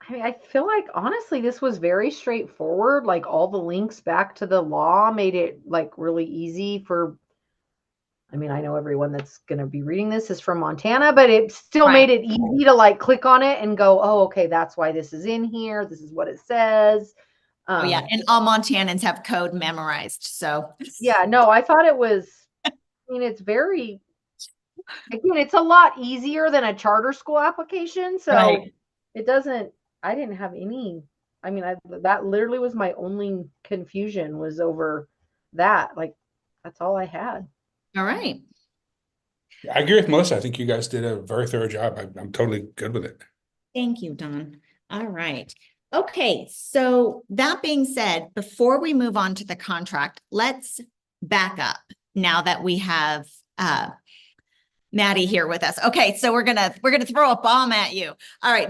I mean, I feel like honestly, this was very straightforward. Like all the links back to the law made it like really easy for. I mean, I know everyone that's going to be reading this is from Montana, but it still made it easy to like click on it and go, oh, okay, that's why this is in here. This is what it says. Oh yeah, and all Montanans have code memorized, so. Yeah, no, I thought it was, I mean, it's very, again, it's a lot easier than a charter school application. So it doesn't, I didn't have any, I mean, that literally was my only confusion was over that. Like, that's all I had. All right. I agree with Melissa. I think you guys did a very thorough job. I'm totally good with it. Thank you, Don. All right. Okay, so that being said, before we move on to the contract, let's back up now that we have Maddie here with us. Okay, so we're gonna throw a bomb at you. All right,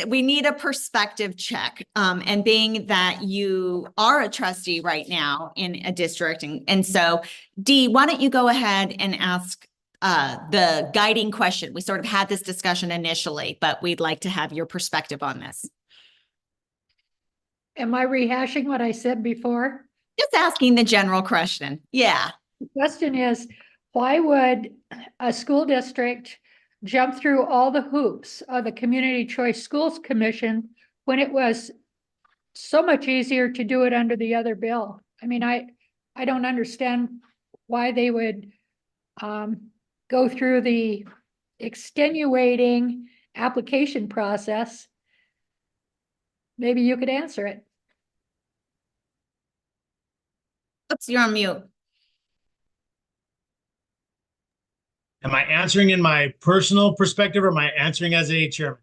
we need a perspective check. And being that you are a trustee right now in a district, and so Dee, why don't you go ahead and ask the guiding question? We sort of had this discussion initially, but we'd like to have your perspective on this. Am I rehashing what I said before? Just asking the general question. Yeah. The question is, why would a school district jump through all the hoops of the Community Choice Schools Commission when it was so much easier to do it under the other bill? I mean, I don't understand why they would go through the extenuating application process. Maybe you could answer it. Oops, you're on mute. Am I answering in my personal perspective or am I answering as a chairman?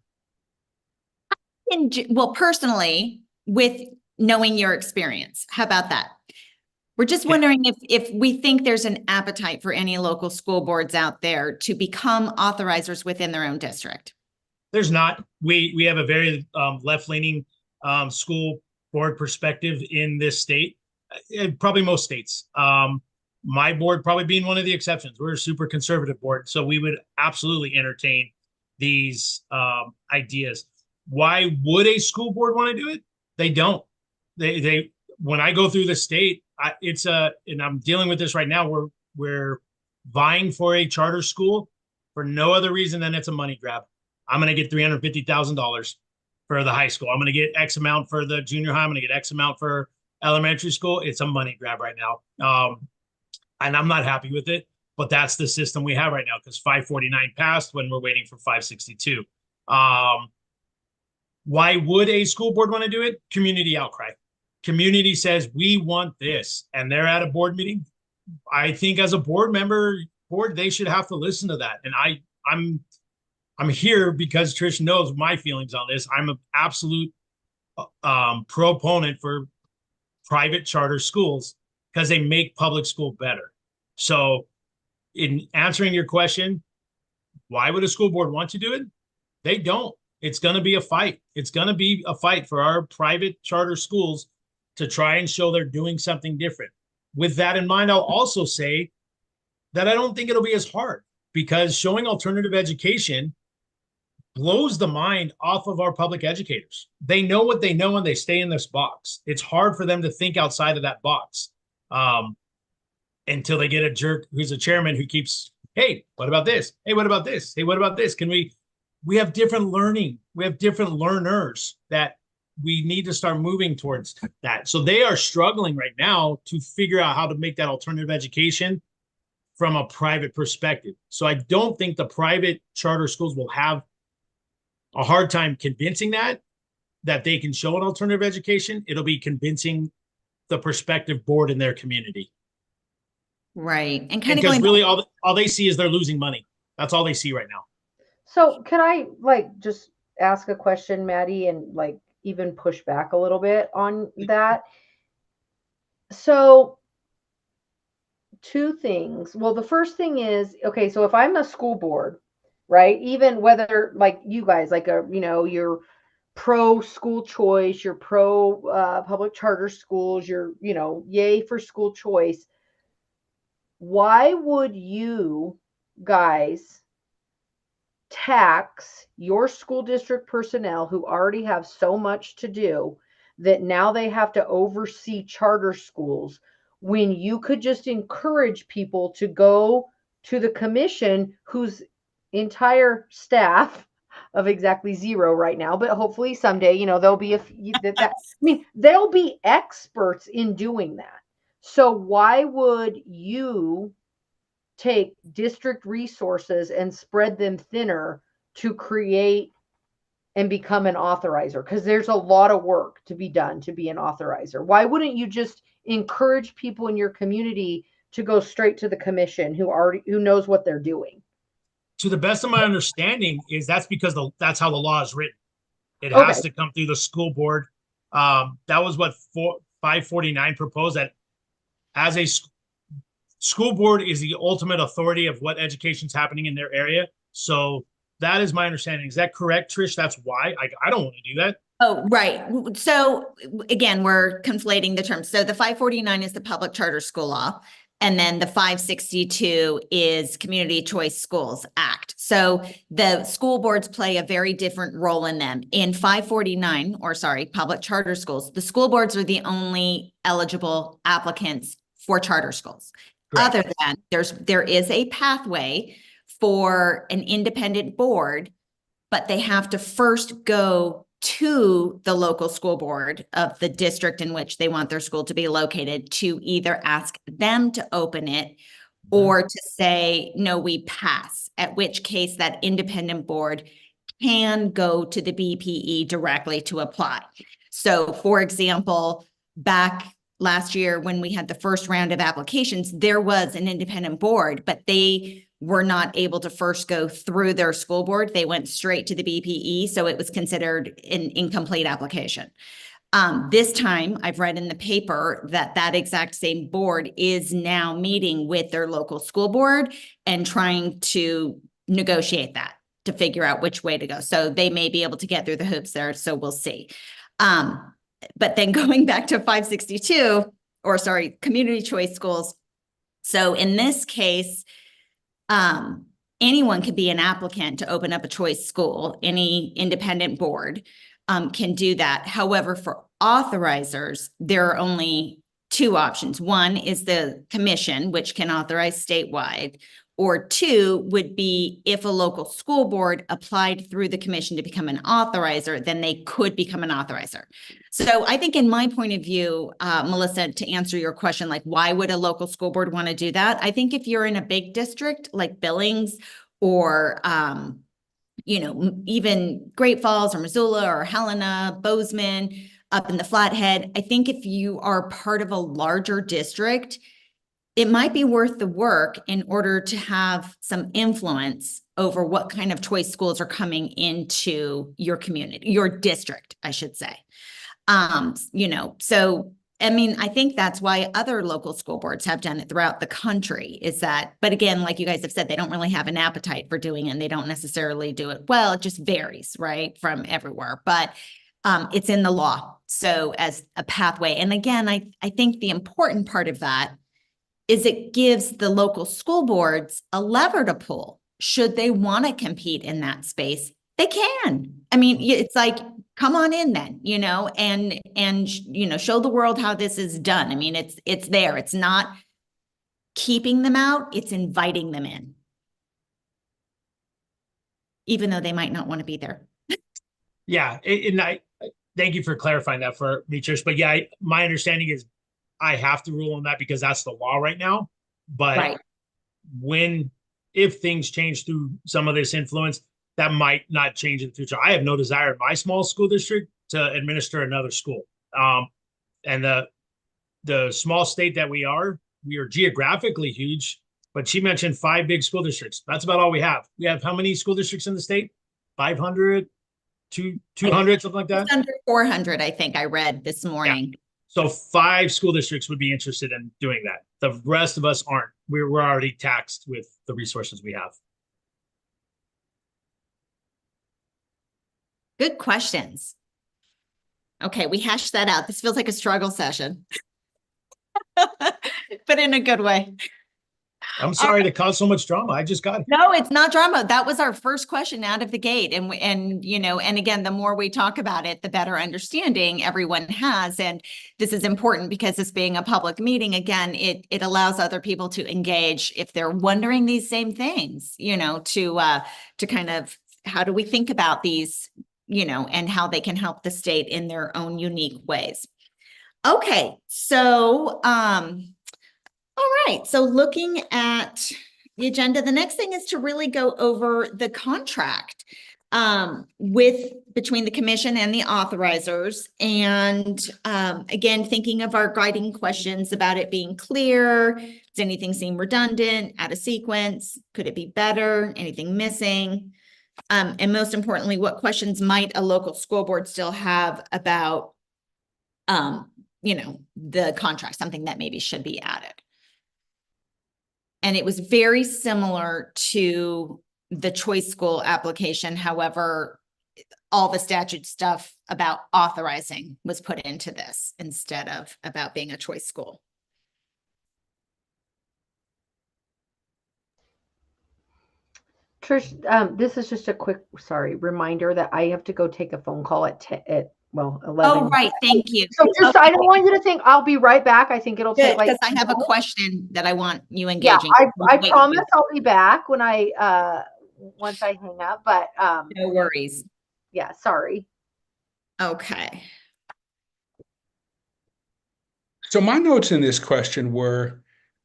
Well, personally, with knowing your experience. How about that? We're just wondering if we think there's an appetite for any local school boards out there to become authorizers within their own district. There's not. We have a very left-leaning school board perspective in this state, and probably most states. My board probably being one of the exceptions. We're a super conservative board, so we would absolutely entertain these ideas. Why would a school board want to do it? They don't. They when I go through the state, and I'm dealing with this right now. We're vying for a charter school for no other reason than it's a money grab. I'm going to get $350,000 for the high school. I'm going to get X amount for the junior high. I'm going to get X amount for elementary school. It's a money grab right now. And I'm not happy with it, but that's the system we have right now because 549 passed when we're waiting for 562. Why would a school board want to do it? Community outcry. Community says, we want this, and they're at a board meeting. I think as a board member, they should have to listen to that. And I'm here because Trish knows my feelings on this. I'm an absolute proponent for private charter schools because they make public school better. So in answering your question, why would a school board want to do it? They don't. It's going to be a fight. It's going to be a fight for our private charter schools to try and show they're doing something different. With that in mind, I'll also say that I don't think it'll be as hard because showing alternative education blows the mind off of our public educators. They know what they know and they stay in this box. It's hard for them to think outside of that box until they get a jerk who's a chairman who keeps, hey, what about this? Hey, what about this? Hey, what about this? We have different learning. We have different learners that we need to start moving towards that. So they are struggling right now to figure out how to make that alternative education from a private perspective. So I don't think the private charter schools will have a hard time convincing that they can show an alternative education. It'll be convincing the prospective board in their community. Right. And kind of because going really all they see is they're losing money. That's all they see right now. So can I just ask a question, Maddie, and even push back a little bit on that? So two things. Well, the first thing is, okay, so if I'm a school board, right, even whether you guys, you're pro school choice, you're pro public charter schools, you're, yay for school choice. Why would you guys tax your school district personnel who already have so much to do that now they have to oversee charter schools when you could just encourage people to go to the commission whose entire staff of exactly 0 right now, but hopefully someday, there'll be they'll be experts in doing that. So why would you take district resources and spread them thinner to create and become an authorizer? Because there's a lot of work to be done to be an authorizer. Why wouldn't you just encourage people in your community to go straight to the commission who knows what they're doing? To the best of my understanding is that's because that's how the law is written. It Okay. has to come through the school board. That was what 549 proposed, that as a school board is the ultimate authority of what education's happening in their area. So that is my understanding. Is that correct, Trish? That's why I don't want to do that. Oh, right. So again, we're conflating the terms. So the 549 is the public charter school law. And then the 562 is Community Choice Schools Act. So the school boards play a very different role in them. In 549, public charter schools, the school boards are the only eligible applicants for charter schools. Correct. Other than there is a pathway for an independent board, but they have to first go to the local school board of the district in which they want their school to be located to either ask them to open it or to say, no, we pass, at which case that independent board can go to the BPE directly to apply. So for example, back last year when we had the first round of applications, there was an independent board, but they were not able to first go through their school board. They went straight to the BPE. So it was considered an incomplete application. This time I've read in the paper that that exact same board is now meeting with their local school board and trying to negotiate that to figure out which way to go. So they may be able to get through the hoops there. So we'll see. But then going back to 562, or sorry, community choice schools. So in this case, anyone could be an applicant to open up a choice school. Any independent board can do that. However, for authorizers, there are only two options. One is the commission, which can authorize statewide, or two would be if a local school board applied through the commission to become an authorizer, then they could become an authorizer. So I think in my point of view, Melissa, to answer your question, like why would a local school board want to do that? I think if you're in a big district like Billings or, you know, even Great Falls or Missoula or Helena, Bozeman, up in the Flathead, I think if you are part of a larger district, it might be worth the work in order to have some influence over what kind of choice schools are coming into your community, your district, I should say. You know, so, I mean, I think that's why other local school boards have done it throughout the country is that, but again, like you guys have said, they don't really have an appetite for doing it and they don't necessarily do it well. It just varies, right, from everywhere, but it's in the law. So as a pathway. And again, I think the important part of that is it gives the local school boards a lever to pull. Should they want to compete in that space, they can. I mean, it's like, come on in then, you know, and you know, show the world how this is done. I mean, it's there. It's not keeping them out, it's inviting them in. Even though they might not want to be there. Yeah, and I thank you for clarifying that for me, Trish. But yeah, my understanding is I have to rule on that because that's the law right now. But if things change through some of this influence, that might not change in the future. I have no desire in my small school district to administer another school. And the small state that we are geographically huge, but she mentioned 5 big school districts. That's about all we have. We have how many school districts in the state? 500, 200, something like that? It's under 400, I think I read this morning. Yeah. So 5 school districts would be interested in doing that. The rest of us aren't. We're already taxed with the resources we have. Good questions. Okay, we hashed that out. This feels like a struggle session, but in a good way. I'm sorry to cause so much drama. I just got it. No, it's not drama. That was our first question out of the gate. And you know, and again, the more we talk about it, the better understanding everyone has. And this is important because this being a public meeting, again, it allows other people to engage if they're wondering these same things, you know, to kind of, how do we think about these, you know, and how they can help the state in their own unique ways. Okay, so, all right, so looking at the agenda, the next thing is to really go over the contract between the commission and the authorizers. And again, thinking of our guiding questions about it being clear. Does anything seem redundant, out of sequence? Could it be better? Anything missing? And most importantly, what questions might a local school board still have about, you know, the contract, something that maybe should be added. And it was very similar to the choice school application. However, all the statute stuff about authorizing was put into this instead of about being a choice school. Trish, this is just a quick, reminder that I have to go take a phone call at 11. Oh, right. Thank you. So just, I don't want you to think I'll be right back. I think it'll take like, because I have a question that I want you engaging. Yeah, I promise I'll be back when once I hang up, but no worries. Yeah, sorry. Okay. So my notes in this question were,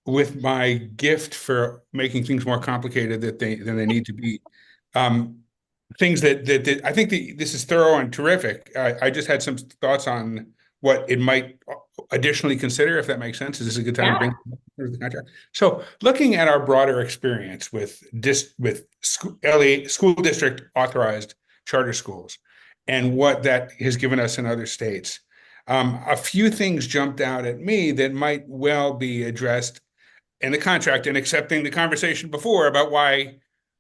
with my gift for making things more complicated than they need to be, things that I think this is thorough and terrific. I just had some thoughts on what it might additionally consider, if that makes sense. Is this a good time to bring the contract? So looking at our broader experience with school district authorized charter schools and what that has given us in other states, A few things jumped out at me that might well be addressed in the contract, and accepting the conversation before about why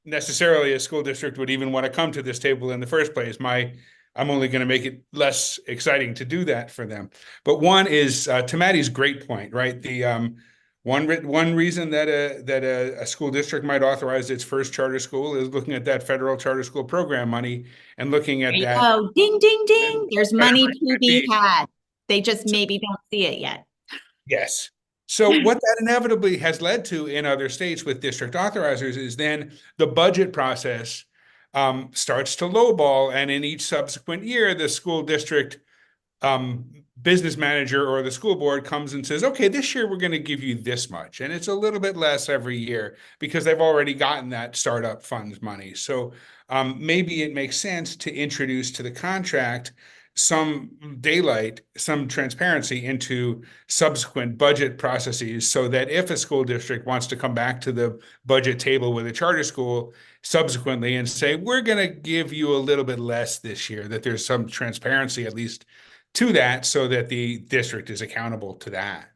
necessarily a school district would even want to come to this table in the first place. I'm only going to make it less exciting to do that for them. But one is to Maddie's great point, right? The one reason that a school district might authorize its first charter school is looking at that federal charter school program money and looking at that. Oh, ding, ding, ding. There's money to be be- had. They just maybe don't see it yet. Yes. So what that inevitably has led to in other states with district authorizers is then the budget process starts to lowball, and in each subsequent year, the school district business manager or the school board comes and says, okay, this year we're going to give you this much. And it's a little bit less every year because they've already gotten that startup funds money. So maybe it makes sense to introduce to the contract some daylight, some transparency into subsequent budget processes, so that if a school district wants to come back to the budget table with a charter school subsequently and say, we're going to give you a little bit less this year, that there's some transparency at least to that, so that the district is accountable to that.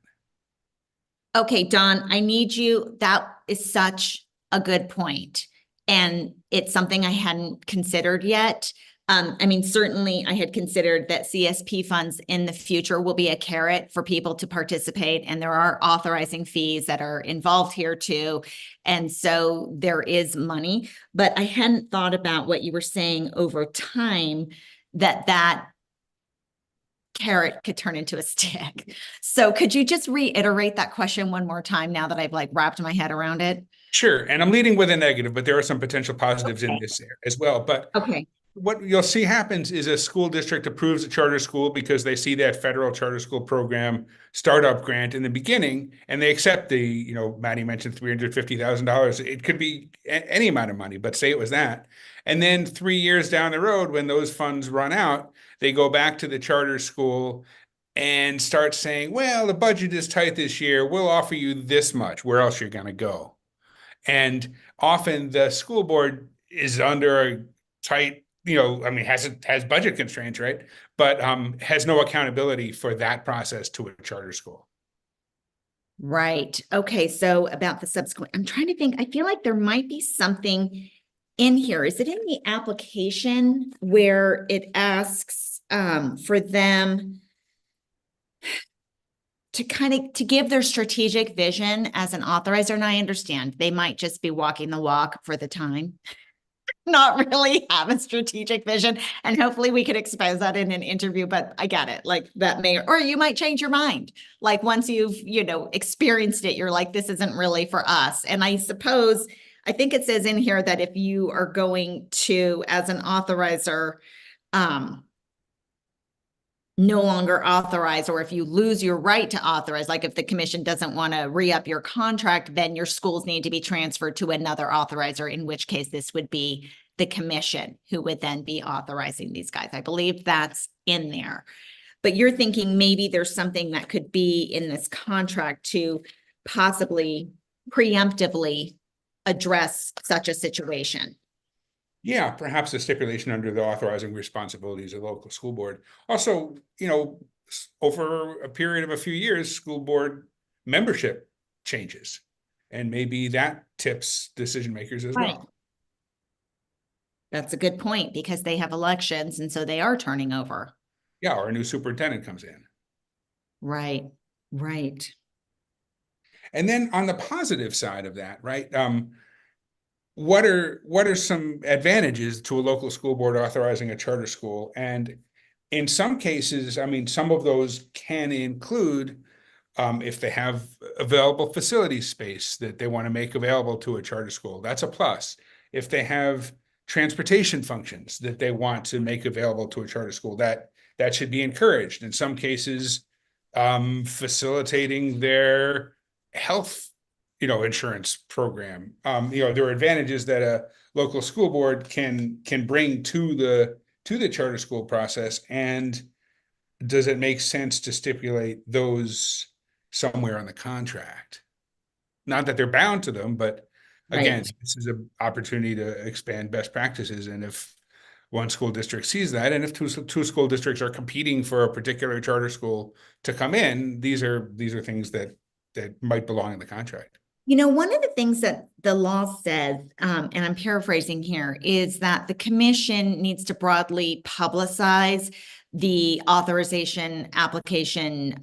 Okay, Don, I need you. That is such a good point. And it's something I hadn't considered yet. I mean, certainly I had considered that CSP funds in the future will be a carrot for people to participate, and there are authorizing fees that are involved here too. And so there is money, but I hadn't thought about what you were saying over time, that carrot could turn into a stick. So could you just reiterate that question one more time now that I've like wrapped my head around it? Sure. And I'm leading with a negative, but there are some potential positives in this as well. But Okay. what you'll see happens is a school district approves a charter school because they see that federal charter school program startup grant in the beginning, and they accept the, Maddie mentioned $350,000. It could be any amount of money, but say it was that. And then 3 years down the road, when those funds run out, they go back to the charter school and start saying, well, the budget is tight this year. We'll offer you this much. Where else you're going to go? And often the school board is under a tight, has budget constraints, right? But has no accountability for that process to a charter school. Right. Okay. So about the subsequent, I'm trying to think, I feel like there might be something in here. Is it in the application where it asks for them to give their strategic vision as an authorizer? And I understand they might just be walking the walk for the time, not really have a strategic vision. And hopefully we could expose that in an interview, but I get it. Like that may, or you might change your mind. Like once you've, experienced it, you're like, this isn't really for us. And I think it says in here that if you are going to, as an authorizer, no longer authorize, or if you lose your right to authorize, like if the commission doesn't want to re-up your contract, then your schools need to be transferred to another authorizer, in which case this would be the commission who would then be authorizing these guys. I believe that's in there. But you're thinking maybe there's something that could be in this contract to possibly preemptively address such a situation. Yeah, perhaps a stipulation under the authorizing responsibilities of the local school board. Also, over a period of a few years, school board membership changes, and maybe that tips decision makers as well. That's a good point, because they have elections, and so they are turning over. Yeah, or a new superintendent comes in. Right, right. And then on the positive side of that, right? What are some advantages to a local school board authorizing a charter school? And in some cases, some of those can include if they have available facility space that they want to make available to a charter school, that's a plus. If they have transportation functions that they want to make available to a charter school, that should be encouraged. In some cases, facilitating their health insurance program. There are advantages that a local school board can bring to the charter school process. And does it make sense to stipulate those somewhere on the contract? Not that they're bound to them, but again, This is an opportunity to expand best practices. And if one school district sees that. And if two school districts are competing for a particular charter school to come in, these are things that might belong in the contract. You know, one of the things that the law says, and I'm paraphrasing here, is that the commission needs to broadly publicize the authorization application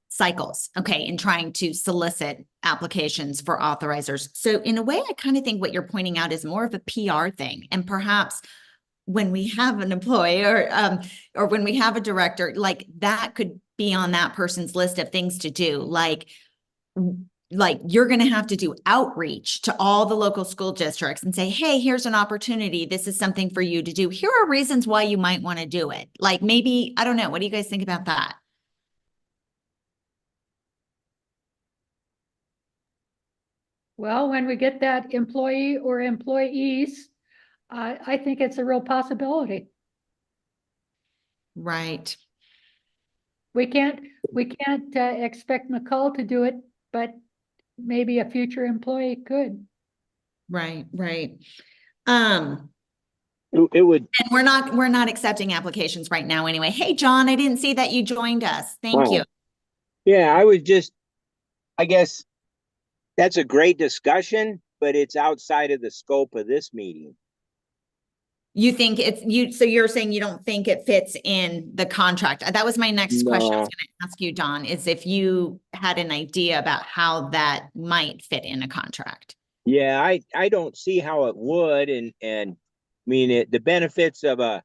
cycles, okay, in trying to solicit applications for authorizers. So in a way, I kind of think what you're pointing out is more of a PR thing. And perhaps when we have an employee or when we have a director, like that could be on that person's list of things to do. Like you're going to have to do outreach to all the local school districts and say, hey, here's an opportunity. This is something for you to do. Here are reasons why you might want to do it. Like maybe, I don't know. What do you guys think about that? Well, when we get that employee or employees, I think it's a real possibility. Right. We can't expect McCall to do it, but maybe a future employee could. Right. It would. And we're not accepting applications right now anyway. Hey, John, I didn't see that you joined us. Thank you. Yeah, I guess that's a great discussion, but it's outside of the scope of this meeting. You think so you're saying you don't think it fits in the contract? That was my next question I was going to ask you, Don, is if you had an idea about how that might fit in a contract. Yeah, I don't see how it would. And I mean, the benefits of a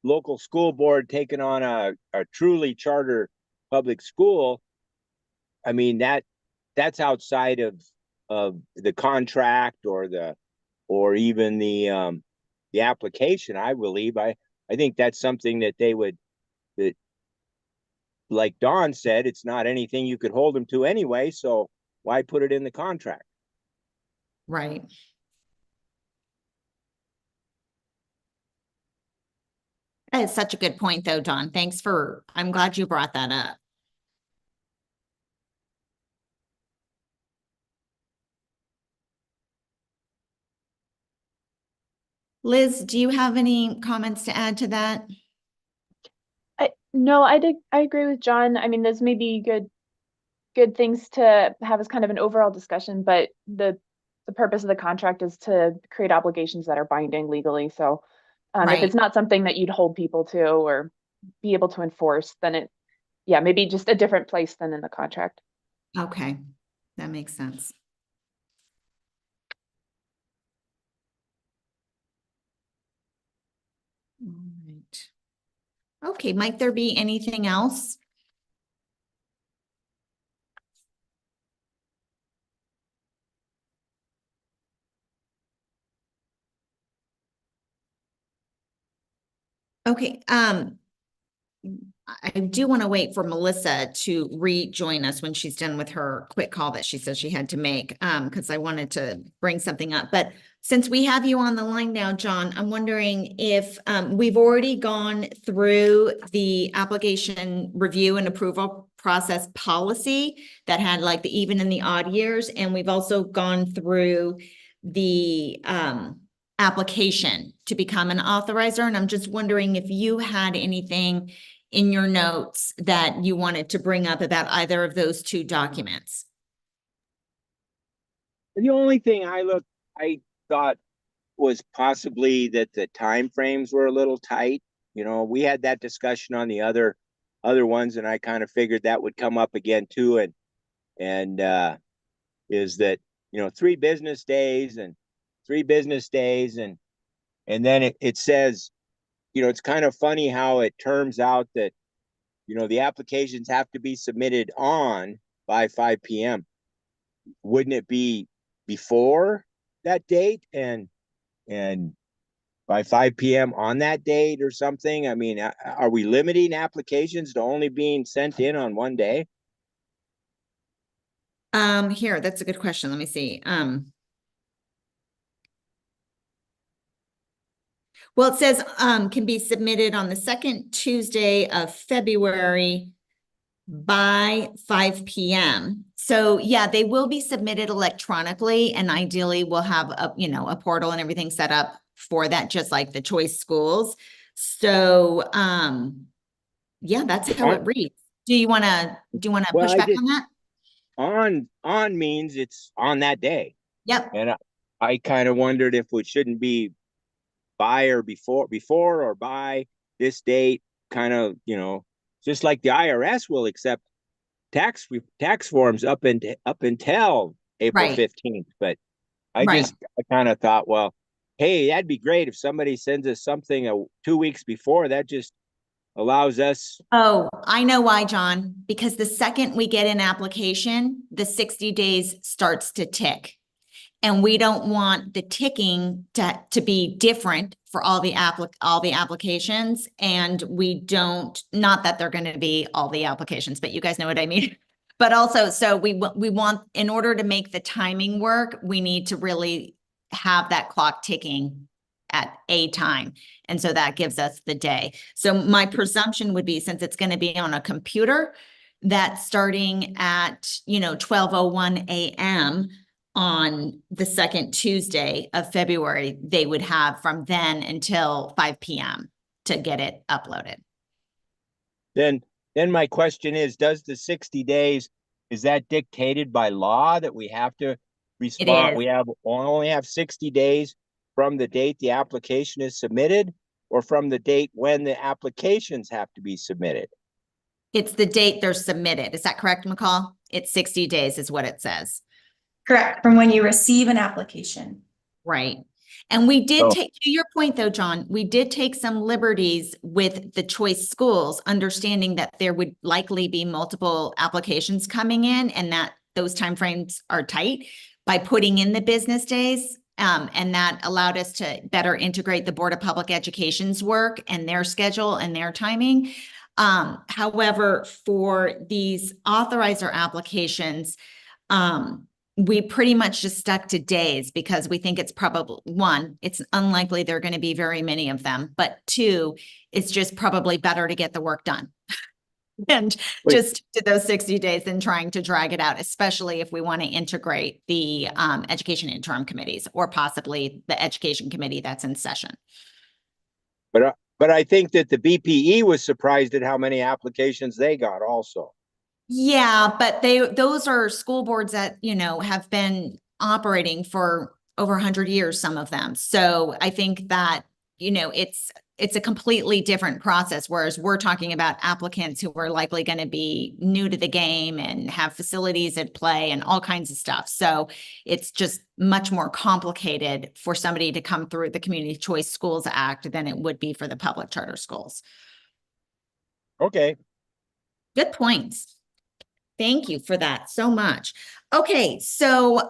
local school board taking on a truly charter public school, I mean, that's outside of the contract or even the application, I believe. I think that's something that that like Don said, it's not anything you could hold them to anyway, so why put it in the contract? Right. That is such a good point though, Don. I'm glad you brought that up. Liz, do you have any comments to add to that? No, I agree with John. I mean, those may be good things to have as kind of an overall discussion, but the purpose of the contract is to create obligations that are binding legally. So if it's not something that you'd hold people to or be able to enforce, then maybe just a different place than in the contract. Okay, that makes sense. All right. Okay, might there be anything else? Okay, I do want to wait for Melissa to rejoin us when she's done with her quick call that she said she had to make, because I wanted to bring something up. But since we have you on the line now, John, I'm wondering if we've already gone through the application review and approval process policy that had like the even and the odd years, and we've also gone through the application to become an authorizer. And I'm just wondering if you had anything in your notes that you wanted to bring up about either of those two documents. The only thing I thought was possibly that the time frames were a little tight. You know, we had that discussion on the other ones, and I kind of figured that would come up again too. And is that, 3 business days and then it says, it's kind of funny how it turns out that, the applications have to be submitted by 5 p.m. Wouldn't it be before that date and by 5 p.m. on that date or something? I mean, are we limiting applications to only being sent in on one day? Here, that's a good question. Let me see. Well, it says can be submitted on the second Tuesday of February by 5 p.m. So yeah, they will be submitted electronically, and ideally we'll have a portal and everything set up for that, just like the choice schools. So, yeah, that's how it reads. Do you want to Well, push back on that? on means it's on that day. Yep. And I kind of wondered if it shouldn't be by or before or by this date, kind of, just like the IRS will accept tax forms up until April Right. 15th. But I Right. kind of thought, well, hey, that'd be great if somebody sends us something 2 weeks before. That just allows us. Oh, I know why, John, because the second we get an application, the 60 days starts to tick. And we don't want the ticking to be different for all the applications. And we don't, not that they're going to be all the applications, but you guys know what I mean. But also, so we want, in order to make the timing work, we need to really have that clock ticking at a time. And so that gives us the day. So my presumption would be, since it's going to be on a computer, that starting at, 12:01 a.m. on the second Tuesday of February, they would have from then until 5 p.m. to get it uploaded. Then my question is, does the 60 days, is that dictated by law that we have to respond? We only have 60 days from the date the application is submitted, or from the date when the applications have to be submitted? It's the date they're submitted. Is that correct, McCall? It's 60 days is what it says. Correct, from when you receive an application. Right. And we did take, to your point though, John, we did take some liberties with the choice schools, understanding that there would likely be multiple applications coming in and that those timeframes are tight, by putting in the business days. And that allowed us to better integrate the Board of Public Education's work and their schedule and their timing. However, for these authorizer applications, we pretty much just stuck to days because we think it's probably, one, it's unlikely there are going to be very many of them, but two, it's just probably better to get the work done and just do those 60 days than trying to drag it out, especially if we want to integrate the education interim committees or possibly the education committee that's in session. But I think that the BPE was surprised at how many applications they got also. Yeah, but those are school boards that, have been operating for over 100 years, some of them. So I think that, it's a completely different process, whereas we're talking about applicants who are likely going to be new to the game and have facilities at play and all kinds of stuff. So it's just much more complicated for somebody to come through the Community Choice Schools Act than it would be for the public charter schools. Okay. Good points. Thank you for that so much. Okay, so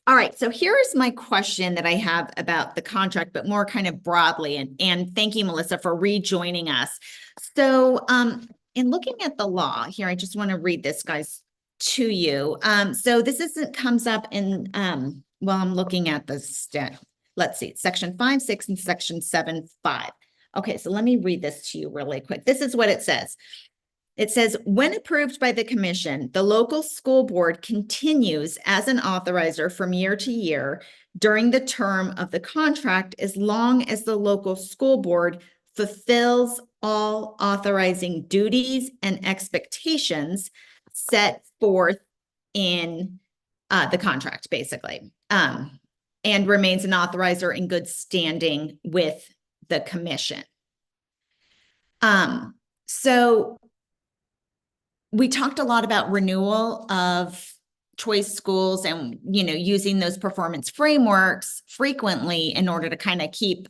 all right, so here's my question that I have about the contract, but more kind of broadly, and thank you, Melissa, for rejoining us. So in looking at the law here, I just want to read this, guys, to you. So this comes up in well, I'm looking at the let's see, section 5.6 and section 7.5. Okay, so let me read this to you really quick. This is what it says. It says, when approved by the commission, the local school board continues as an authorizer from year to year during the term of the contract, as long as the local school board fulfills all authorizing duties and expectations set forth in the contract, basically, and remains an authorizer in good standing with the commission. So we talked a lot about renewal of choice schools and, using those performance frameworks frequently in order to kind of keep,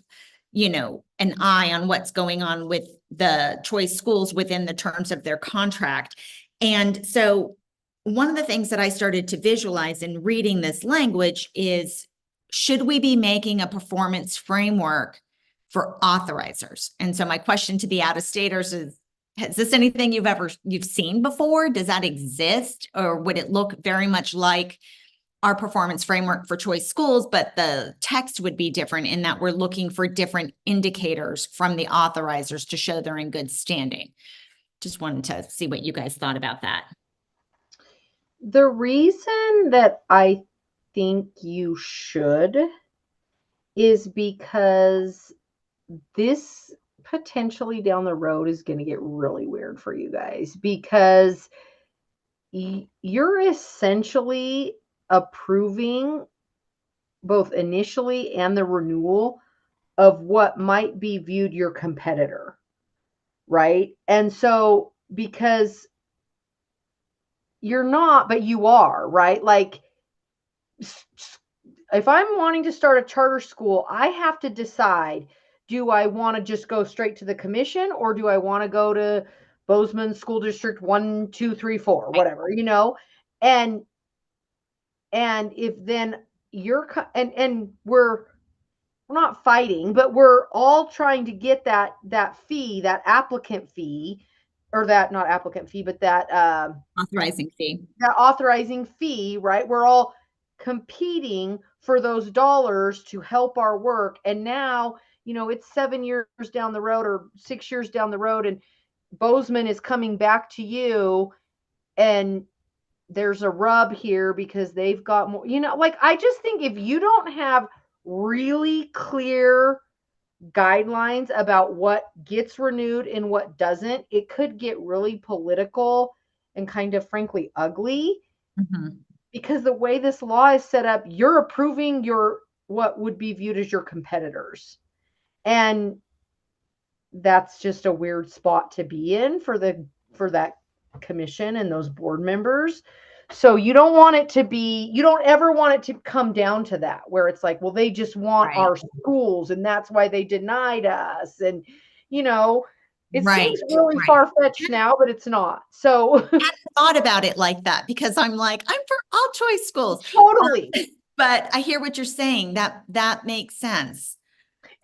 an eye on what's going on with the choice schools within the terms of their contract. And so one of the things that I started to visualize in reading this language is, should we be making a performance framework for authorizers? And so my question to the out-of-staters is, is this anything you've seen before? Does that exist? Or would it look very much like our performance framework for choice schools, but the text would be different in that we're looking for different indicators from the authorizers to show they're in good standing? Just wanted to see what you guys thought about that. The reason that I think you should is because this potentially down the road is going to get really weird for you guys, because you're essentially approving both initially and the renewal of what might be viewed your competitor, right? And so, because you're not, but you are, right? Like, if I'm wanting to start a charter school, I have to decide, do I want to just go straight to the commission, or do I want to go to Bozeman School District 1, 2, 3, 4, whatever, and if then and we're not fighting, but we're all trying to get that fee, that applicant fee, or that not applicant fee, but that Authorizing fee. that authorizing fee, right? We're all competing for those dollars to help our work. And now, it's 7 years down the road or 6 years down the road, and Bozeman is coming back to you, and there's a rub here because they've got more, like, I just think if you don't have really clear guidelines about what gets renewed and what doesn't, it could get really political and kind of frankly ugly. Mm-hmm. Because the way this law is set up, you're approving what would be viewed as your competitors. And that's just a weird spot to be in for that commission and those board members. So you don't ever want it to come down to that, where it's like, well, they just want our schools and that's why they denied us. And, it seems really far-fetched now, but it's not. So I hadn't thought about it like that, because I'm like, I'm for all choice schools. Totally. But I hear what you're saying. That makes sense.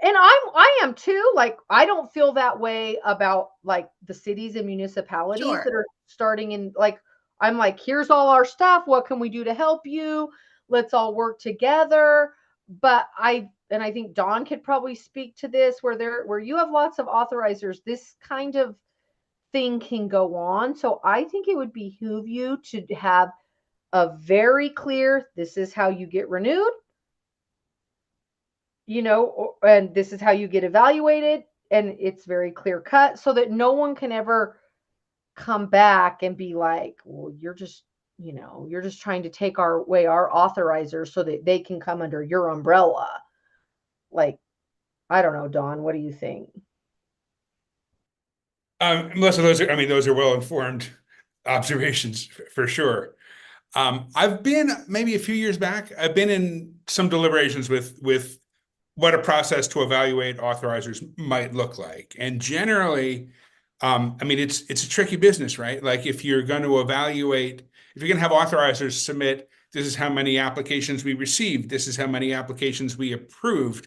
And I am too. Like, I don't feel that way about like the cities and municipalities that are starting in, like, I'm like, here's all our stuff. What can we do to help you? Let's all work together. But I think Dawn could probably speak to this, where you have lots of authorizers, this kind of thing can go on. So I think it would behoove you to have a very clear, this is how you get renewed, and this is how you get evaluated, and it's very clear cut, so that no one can ever come back and be like, well, you're just trying to take away our authorizers so that they can come under your umbrella. Like, I don't know, Dawn, what do you think? Melissa, those are well-informed observations for sure. I've been, maybe a few years back, I've been in some deliberations with what a process to evaluate authorizers might look like. And generally, it's a tricky business, right? Like, if you're going to have authorizers submit, this is how many applications we received, this is how many applications we approved,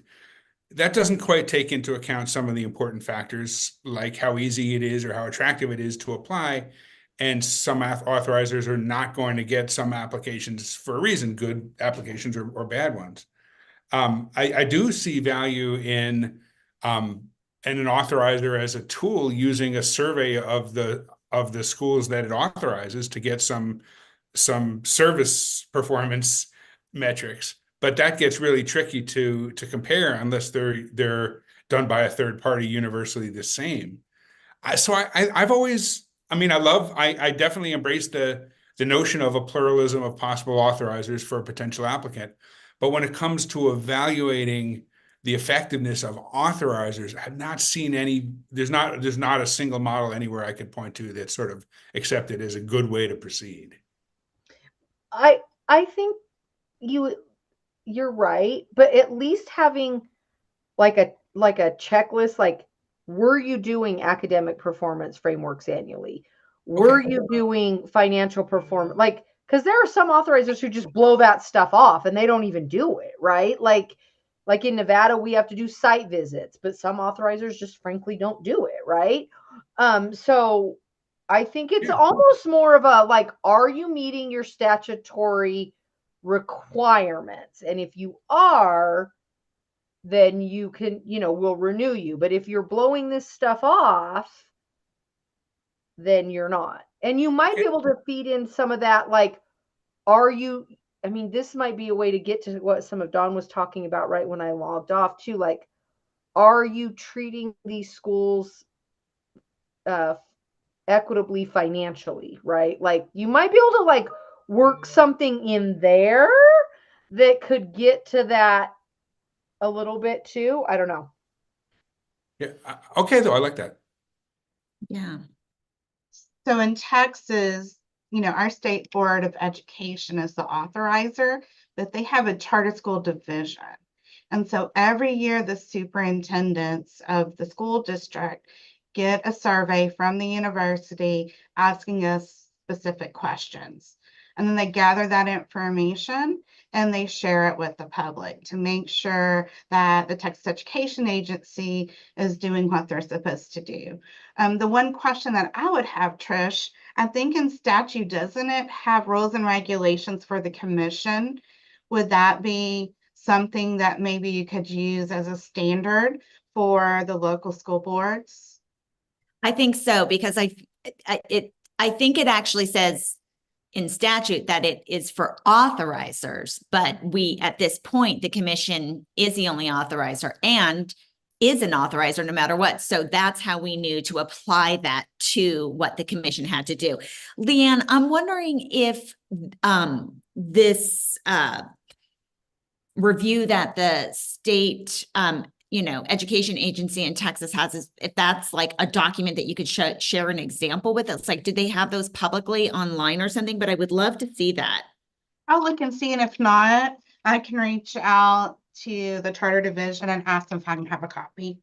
that doesn't quite take into account some of the important factors, like how easy it is or how attractive it is to apply. And some authorizers are not going to get some applications for a reason, good applications or bad ones. I do see value in an authorizer as a tool, using a survey of the schools that it authorizes to get some service performance metrics. But that gets really tricky to compare unless they're done by a third party universally the same. I definitely embrace the notion of a pluralism of possible authorizers for a potential applicant. But when it comes to evaluating the effectiveness of authorizers, I've not seen any, there's not a single model anywhere I could point to that's sort of accepted as a good way to proceed. I think you're right, but at least having like a checklist, like, were you doing academic performance frameworks annually? Were you doing financial performance? Like, because there are some authorizers who just blow that stuff off and they don't even do it, right? Like in Nevada, we have to do site visits, but some authorizers just frankly don't do it, right? So I think it's almost more of a, like, are you meeting your statutory requirements? And if you are, then you can, we'll renew you. But if you're blowing this stuff off, then you're not. And you might be able to feed in some of that, like, are you I mean, this might be a way to get to what some of Dawn was talking about right when I logged off too. Like, are you treating these schools equitably financially, right? Like, you might be able to like work something in there that could get to that a little bit too. I don't know. Yeah. Okay, though. I like that. Yeah. So in Texas, our state board of education is the authorizer, but they have a charter school division. And so every year the superintendents of the school district get a survey from the university asking us specific questions. And then they gather that information and they share it with the public to make sure that the Texas Education Agency is doing what they're supposed to do. The one question that I would have, Trish, I think in statute, doesn't it have rules and regulations for the commission? Would that be something that maybe you could use as a standard for the local school boards? I think so, because I think it actually says in statute that it is for authorizers, but at this point, the commission is the only authorizer and is an authorizer no matter what. So that's how we knew to apply that to what the commission had to do. Leanne, I'm wondering if this review that the state education agency in Texas has, if that's like a document that you could share an example with us. Like, did they have those publicly online or something? But I would love to see that. I'll look and see, and if not, I can reach out to the charter division and ask them if I can have a copy.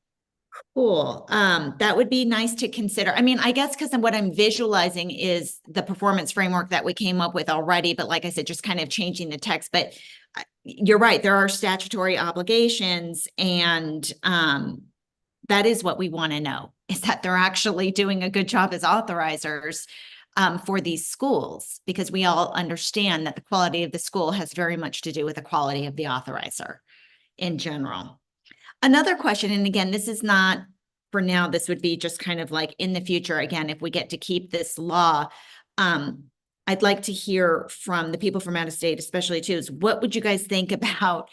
Cool. That would be nice to consider. I mean, I guess because what I'm visualizing is the performance framework that we came up with already, but like I said, just kind of changing the text. But you're right, there are statutory obligations, and that is what we want to know, is that they're actually doing a good job as authorizers for these schools, because we all understand that the quality of the school has very much to do with the quality of the authorizer in general. Another question, and again, this is not for now, this would be just kind of like in the future, again, if we get to keep this law, I'd like to hear from the people from out of state, especially too, is what would you guys think about?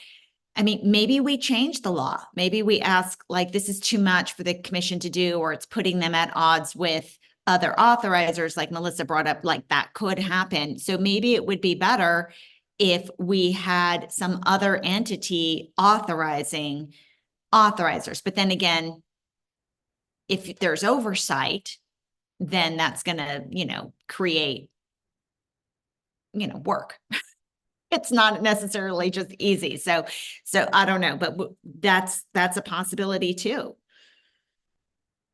I mean, maybe we change the law. Maybe we ask, like, this is too much for the commission to do, or it's putting them at odds with other authorizers, like Melissa brought up, like that could happen. So maybe it would be better if we had some other entity authorizing authorizers. But then again, if there's oversight, then that's going to, create, work. It's not necessarily just easy. So I don't know, but that's a possibility too.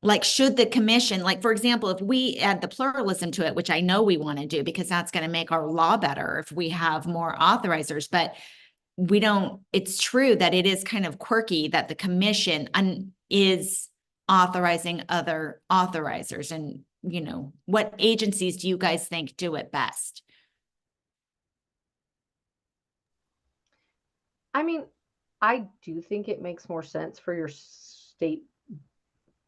Like, should the commission, like, for example, if we add the pluralism to it, which I know we want to do, because that's going to make our law better if we have more authorizers, but we don't, it's true that it is kind of quirky that the commission is authorizing other authorizers. And, what agencies do you guys think do it best? I mean, I do think it makes more sense for your state,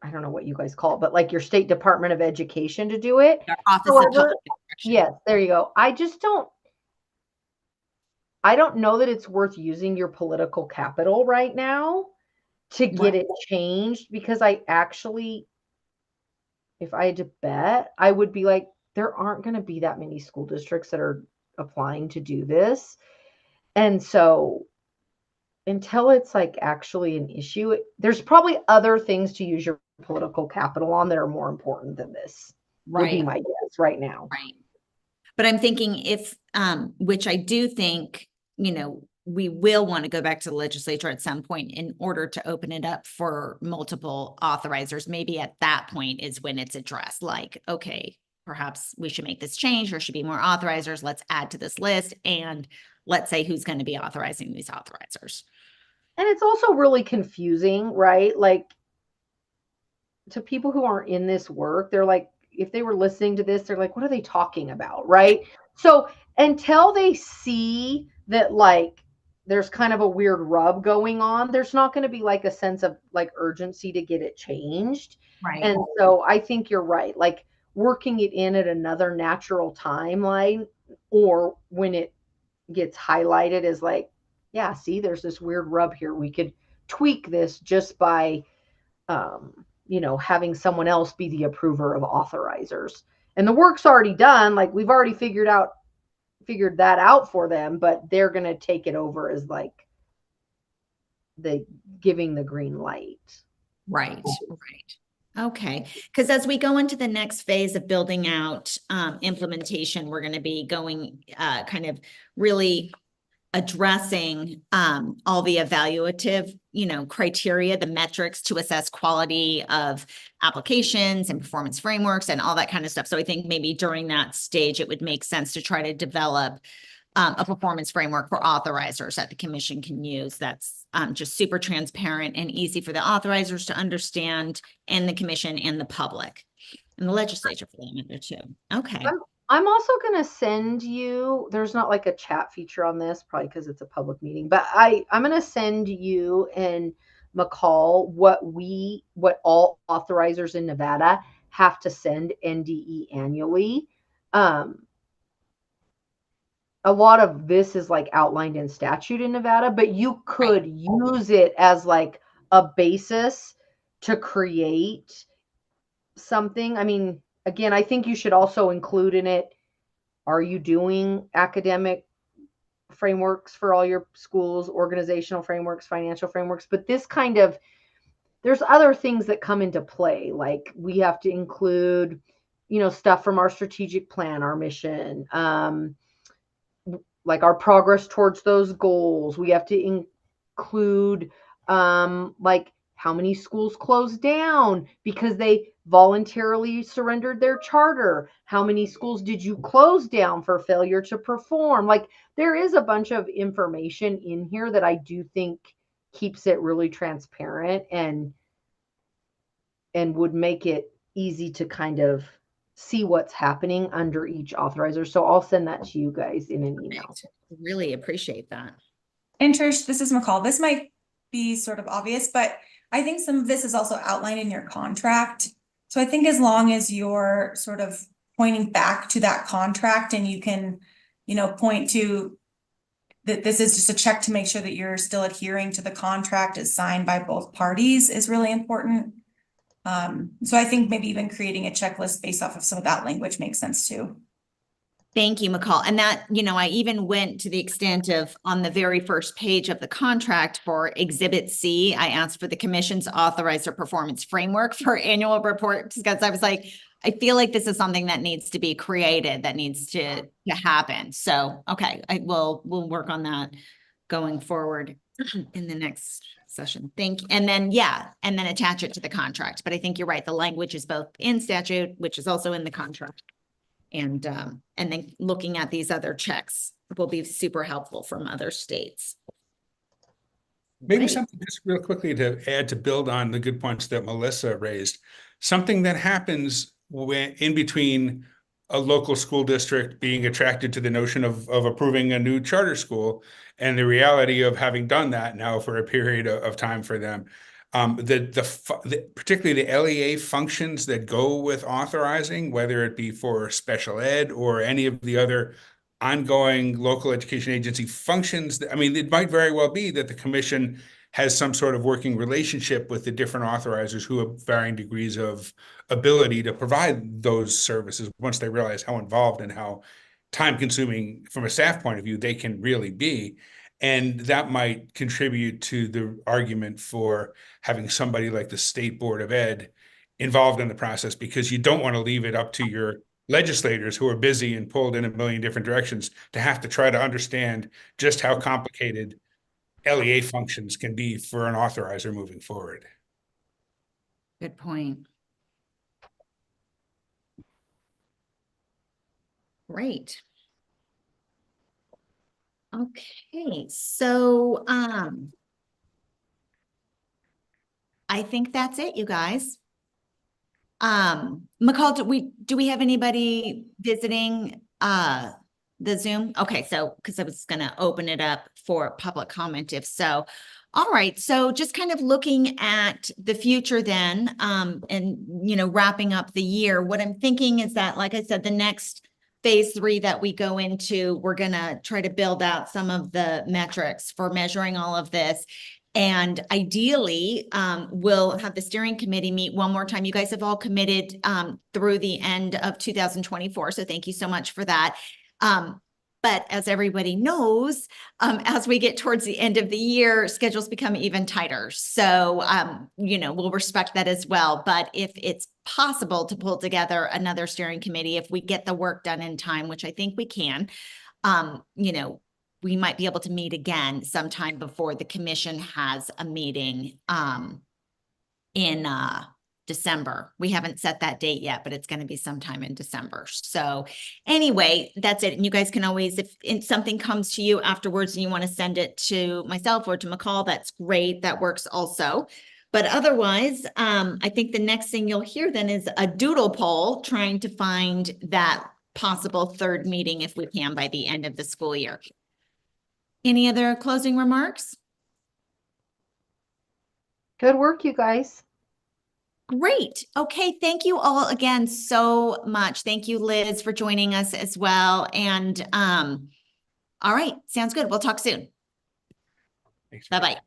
I don't know what you guys call it, but like your state Department of Education to do it. Our Office of Public Instruction. Yes, there you go. I don't know that it's worth using your political capital right now to get it changed, because I actually, if I had to bet, I would be like, there aren't going to be that many school districts that are applying to do this. And so until it's like actually an issue, there's probably other things to use your political capital on that are more important than this. Would be my guess right now. Right. But I'm thinking if, which I do think, we will want to go back to the legislature at some point in order to open it up for multiple authorizers. Maybe at that point is when it's addressed, like, okay, perhaps we should make this change, or should be more authorizers. Let's add to this list, and let's say who's going to be authorizing these authorizers. And it's also really confusing, right? Like, to people who aren't in this work, they're like, if they were listening to this, they're like, what are they talking about, right? So until they see that, like, there's kind of a weird rub going on, there's not going to be like a sense of like urgency to get it changed. Right. And so I think you're right. Like, working it in at another natural timeline, or when it gets highlighted as like, yeah, see, there's this weird rub here. We could tweak this just by, you know, having someone else be the approver of authorizers. And the work's already done. Like we've already figured that out for them, but they're going to take it over as like the giving the green light. Right, right. Okay, because as we go into the next phase of building out implementation, we're going to be going kind of really addressing all the evaluative, you know, criteria, the metrics to assess quality of applications and performance frameworks and all that kind of stuff. So I think maybe during that stage, it would make sense to try to develop a performance framework for authorizers that the commission can use. That's just super transparent and easy for the authorizers to understand, and the commission and the public and the legislature for that matter too. Okay. I'm also going to send you, there's not like a chat feature on this, probably because it's a public meeting, but I'm going to send you and McCall what all authorizers in Nevada have to send NDE annually. A lot of this is like outlined in statute in Nevada, but you could use it as like a basis to create something. I mean, again, I think you should also include in it, are you doing academic frameworks for all your schools, organizational frameworks, financial frameworks? But this kind of, there's other things that come into play. Like we have to include, you know, stuff from our strategic plan, our mission, like our progress towards those goals. We have to include like how many schools closed down because they voluntarily surrendered their charter. How many schools did you close down for failure to perform? Like there is a bunch of information in here that I do think keeps it really transparent and would make it easy to kind of see what's happening under each authorizer. So I'll send that to you guys in an email. Really appreciate that. And Trish, this is McCall. This might be sort of obvious, but I think some of this is also outlined in your contract. So I think as long as you're sort of pointing back to that contract and you can, you know, point to that this is just a check to make sure that you're still adhering to the contract as signed by both parties is really important. So I think maybe even creating a checklist based off of some of that language makes sense too. Thank you, McCall. And that, you know, I even went to the extent of on the very first page of the contract for Exhibit C, I asked for the commission's authorizer performance framework for annual reports because I was like, I feel like this is something that needs to be created, that needs to happen. So, okay, we'll work on that going forward in the next session. Thank you. And then, yeah, and then attach it to the contract. But I think you're right. The language is both in statute, which is also in the contract. And then looking at these other checks will be super helpful from other states. Maybe Right. something just real quickly to add to build on the good points that Melissa raised. Something that happens when in between a local school district being attracted to the notion of approving a new charter school and the reality of having done that now for a period of time for them. Particularly the LEA functions that go with authorizing, whether it be for special ed or any of the other ongoing local education agency functions. I mean, it might very well be that the commission has some sort of working relationship with the different authorizers who have varying degrees of ability to provide those services once they realize how involved and how time consuming from a staff point of view they can really be. And that might contribute to the argument for having somebody like the State Board of Ed involved in the process, because you don't want to leave it up to your legislators who are busy and pulled in a million different directions to have to try to understand just how complicated LEA functions can be for an authorizer moving forward. Good point. Great. Okay, so I think that's it, you guys. McCall, do we have anybody visiting the Zoom? Okay, so because I was gonna open it up for public comment if so. All right, so just kind of looking at the future then, and you know, wrapping up the year, what I'm thinking is that, like I said, the next phase 3 that we go into, we're gonna try to build out some of the metrics for measuring all of this. And ideally, we'll have the steering committee meet one more time. You guys have all committed through the end of 2024. So thank you so much for that. But as everybody knows, as we get towards the end of the year, schedules become even tighter. So, you know, we'll respect that as well. But if it's possible to pull together another steering committee, if we get the work done in time, which I think we can, you know, we might be able to meet again sometime before the commission has a meeting in December. We haven't set that date yet, but it's going to be sometime in December. So anyway, that's it. And you guys can always, if something comes to you afterwards and you want to send it to myself or to McCall, that's great. That works also. But otherwise, I think the next thing you'll hear then is a doodle poll trying to find that possible third meeting if we can by the end of the school year. Any other closing remarks? Good work, you guys. Great. Okay. Thank you all again so much. Thank you, Liz, for joining us as well. And all right. Sounds good. We'll talk soon. Thanks. Bye-bye.